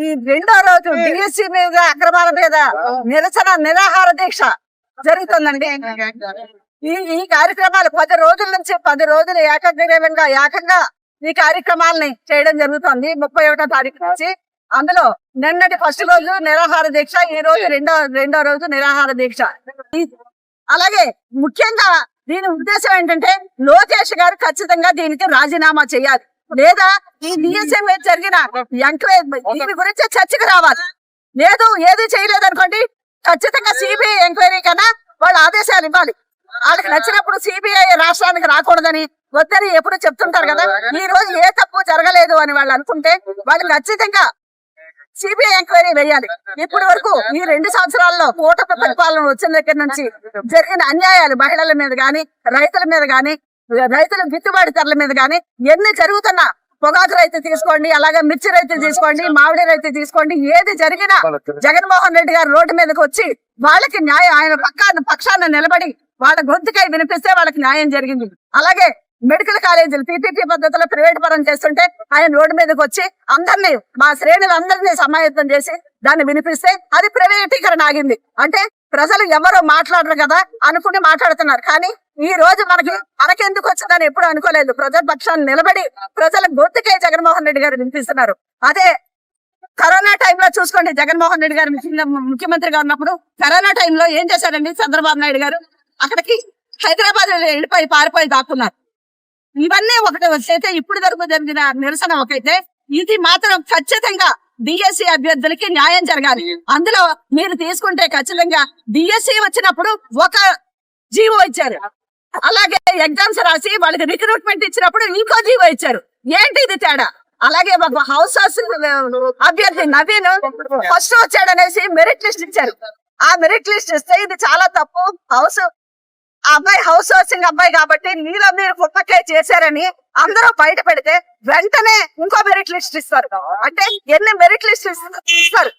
S9: ఈ 2వ రోజు డిఎస్సీ మీద అక్రమాల మీద నిరాహార దీక్ష జరుగుతుందండి. ఈ కార్యక్రమాలు 10 రోజుల నుంచి 10 రోజులు ఏకంగా ఈ కార్యక్రమాలని చేయడం జరుగుతుంది. 31వ తారీఖు నుంచి. అందులో నిన్నటి ఫస్ట్ రోజు నిరాహార దీక్ష, ఈ రోజు రెండో రోజు నిరాహార దీక్ష. అలాగే ముఖ్యంగా దీని ఉద్దేశం ఏంటంటే లోకేష్ గారు ఖచ్చితంగా దీనికి రాజీనామా చేయాలి, లేదా ఈ డిఎస్సీ మీద జరిగిన ఎంక్వైరీ దీని గురించి చర్చకు రావాలి. లేదు ఏది చేయలేదు అనుకోండి, ఖచ్చితంగా సిబిఐ ఎంక్వైరీ కన్నా వాళ్ళు ఆదేశాలు ఇవ్వాలి. వాళ్ళకి నచ్చినప్పుడు సిబిఐ రాష్ట్రానికి రాకూడదని వద్దని ఎప్పుడు చెప్తుంటారు కదా. ఈ రోజు ఏ తప్పు జరగలేదు అని వాళ్ళు అనుకుంటే వాళ్ళు ఖచ్చితంగా సిబిఐ ఎంక్వైరీ వేయాలి. ఇప్పటి వరకు ఈ 2 సంవత్సరాల్లో కూటమి పరిపాలన వచ్చిన దగ్గర నుంచి జరిగిన అన్యాయాలు మహిళల మీద గాని, రైతుల మీద గాని, రైతుల గిట్టుబాటు ధరల మీద గాని ఎన్ని జరుగుతున్నా, పొగాకు రైతు తీసుకోండి, అలాగే మిర్చి రైతులు తీసుకోండి, మామిడి రైతు తీసుకోండి, ఏది జరిగినా జగన్మోహన్ రెడ్డి గారు రోడ్డు మీదకి వచ్చి వాళ్ళకి న్యాయం, ఆయన పక్షాన నిలబడి వాళ్ళ గొంతుకై వినిపిస్తే వాళ్ళకి న్యాయం జరిగింది. అలాగే మెడికల్ కాలేజీలు పీపీపీ పద్ధతిలో ప్రైవేట్ పరం చేస్తుంటే ఆయన రోడ్డు మీదకి వచ్చి అందరినీ, మా శ్రేణులందరినీ సమాయత్తం చేసి దాన్ని వినిపిస్తే అది ప్రైవేటీకరణ ఆగింది. అంటే ప్రజలు ఎవరో మాట్లాడరు కదా అనుకుని మాట్లాడుతున్నారు. కానీ ఈ రోజు మనకెందుకు వచ్చిందని ఎప్పుడు అనుకోలేదు. ప్రజల పక్షాన్ని నిలబడి ప్రజల గొంతుకే జగన్మోహన్ రెడ్డి గారు వినిపిస్తున్నారు. అదే కరోనా టైంలో చూసుకోండి, జగన్మోహన్ రెడ్డి గారు ముఖ్యమంత్రిగా ఉన్నప్పుడు కరోనా టైంలో ఏం చేశారండి చంద్రబాబు నాయుడు గారు? అక్కడికి హైదరాబాద్ వెళ్ళిపోయి పారిపోయి దాక్కున్నారు. ఇవన్నీ ఒకటి వస్తే ఇప్పుడు వరకు జరిగిన నిరసన ఒకైతే, ఇది మాత్రం ఖచ్చితంగా డిఎస్సి అభ్యర్థులకి న్యాయం జరగాలి. అందులో మీరు తీసుకుంటే ఖచ్చితంగా డిఎస్సి వచ్చినప్పుడు ఒక జీవో ఇచ్చారు, అలాగే ఎగ్జామ్స్ రాసి వాళ్ళకి రిక్రూట్మెంట్ ఇచ్చినప్పుడు ఇంకో జీవో ఇచ్చారు. ఏంటి ఇది తేడా? అలాగే ఒక హౌస్ అభ్యర్థి నవీన్ ఫస్ట్ వచ్చాడనేసి మెరిట్ లిస్ట్ ఇచ్చారు. ఆ మెరిట్ లిస్ట్ ఇస్తే ఇది చాలా తప్పు. అబ్బాయి హౌస్ హౌసింగ్ అబ్బాయి కాబట్టి మీరు పుట్టకాయ చేశారని అందరూ బయట పెడితే వెంటనే ఇంకో మెరిట్ లిస్ట్ ఇస్తారు. అంటే ఎన్ని మెరిట్ లిస్ట్ ఇస్తారు?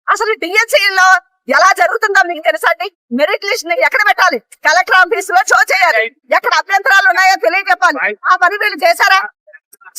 S9: అసలు డిఎస్సీలో ఎలా జరుగుతుందో మీకు తెలుసా అండి? మెరిట్ లిస్ట్ ని ఎక్కడ పెట్టాలి? కలెక్టర్ ఆఫీస్ లో షో చేయాలి. ఎక్కడ అభ్యంతరాలు ఉన్నాయో తెలియజెప్పాలి. ఆ పని వీళ్ళు చేశారా?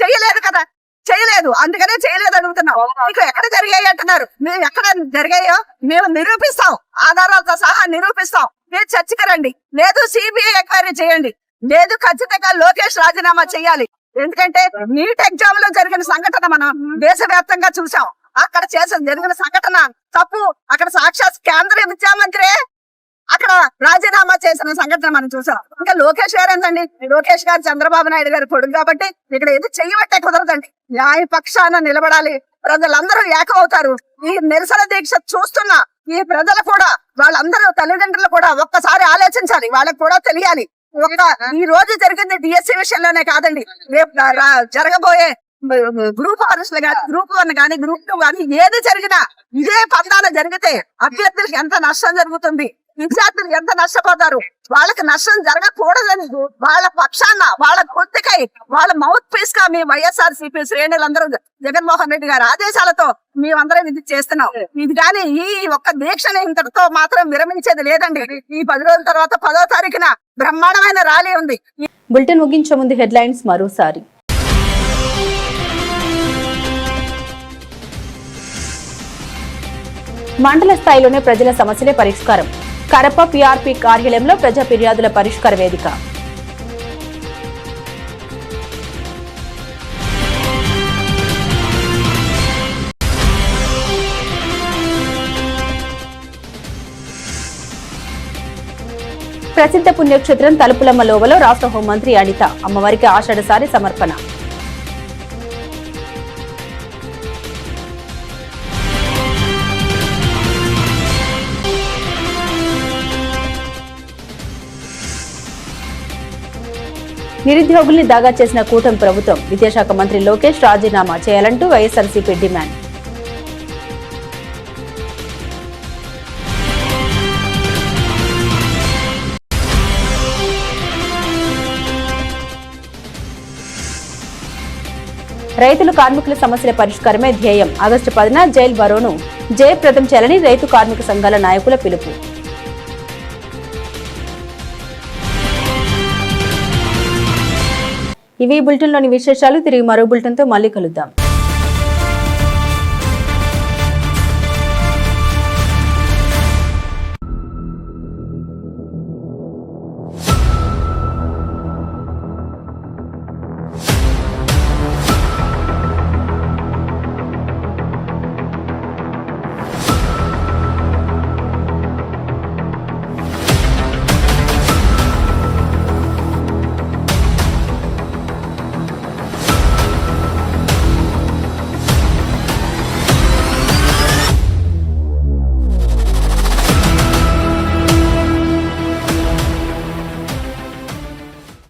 S9: చేయలేదు కదా, చేయలేదు. అందుకనే చేయలేదు అడుగుతున్నాం. మీకు ఎక్కడ జరిగాయి అంటున్నారు. మేము ఎక్కడ జరిగాయో మేము నిరూపిస్తాం, ఆధారాలతో సహా నిరూపిస్తాం. మీరు చర్చకి రండి, లేదు సిబిఐ ఎంక్వైరీ చేయండి, లేదు ఖచ్చితంగా లోకేష్ రాజీనామా చేయాలి. ఎందుకంటే నీట్ ఎగ్జామ్ లో జరిగిన సంఘటన మనం దేశవ్యాప్తంగా చూసాం. అక్కడ జరిగిన సంఘటన తప్పు. అక్కడ సాక్షాత్ కేంద్ర విద్యామంత్రి అక్కడ రాజీనామా చేసిన సంఘటన మనం చూసాం. ఇంకా లోకేష్ గారు ఏంటండి? లోకేష్ గారు చంద్రబాబు నాయుడు గారి కొడుకు కాబట్టి ఇక్కడ ఏది చెయ్యబట్టే కుదరదండి. న్యాయ పక్షాన నిలబడాలి. ప్రజలందరూ ఏకమవుతారు. ఈ నిరసన దీక్ష చూస్తున్న ఈ ప్రజలు కూడా, వాళ్ళందరూ తల్లిదండ్రులు కూడా ఒక్కసారి ఆలోచించాలి. వాళ్ళకి కూడా తెలియాలి. ఈ రోజు జరిగింది డిఎస్సీ విషయంలోనే కాదండి, రేపు జరగబోయే గ్రూప్ పరీక్షలు కానీ, గ్రూప్ 1 కానీ, గ్రూప్ 2 కానీ ఏది జరిగినా ఇదే పందాన జరిగితే అభ్యర్థులకు ఎంత నష్టం జరుగుతుంది, విద్యార్థులు ఎంత నష్టపోతారు. వాళ్ళకి నష్టం జరగకూడదని వాళ్ళ పక్షాన, వాళ్ళ కొద్దికై, వాళ్ళ మౌత్ పీస్ గా మీ వైఎస్ఆర్సీపీ శ్రేణులందరూ జగన్మోహన్ రెడ్డి గారి ఆదేశాలతో మేమందరం ఇది చేస్తున్నాం. ఇది కానీ ఈ ఒక్క దీక్షని ఇంతటితో మాత్రం విరమించేది లేదండి. ఈ 10 రోజుల తర్వాత 10వ తారీఖున బ్రహ్మాండమైన ర్యాలీ ఉంది.
S2: బులెటిన్ ముగించే ముందు హెడ్లైన్స్ మరోసారి. మండల స్థాయిలోనే ప్రజల సమస్యలే పరిష్కారం. కడప పీఆర్పీ కార్యాలయంలో ప్రజా ఫిర్యాదుల పరిష్కార వేదిక. ప్రసిద్ధ పుణ్యక్షేత్రం తలుపులమ్మ లోవలో రాష్ట్ర హోంమంత్రి అనిత అమ్మవారికి ఆషాఢసారి సమర్పణ. నిరుద్యోగుల్ని దాగా చేసిన కూటమి ప్రభుత్వం, విద్యాశాఖ మంత్రి లోకేష్ రాజీనామా చేయాలంటూ వైఎస్ఆర్సీపీ డిమాండ్. రైతులు కార్మికుల సమస్యల పరిష్కారమే ధ్యేయం. ఆగస్టు 10న జైల్ బరోను జయప్రదం చేయాలని రైతు కార్మిక సంఘాల నాయకుల పిలుపు. ఇవి బులెటిన్లోని విశేషాలు. తిరిగి మరో బులెటిన్తో మళ్ళీ కలుద్దాం.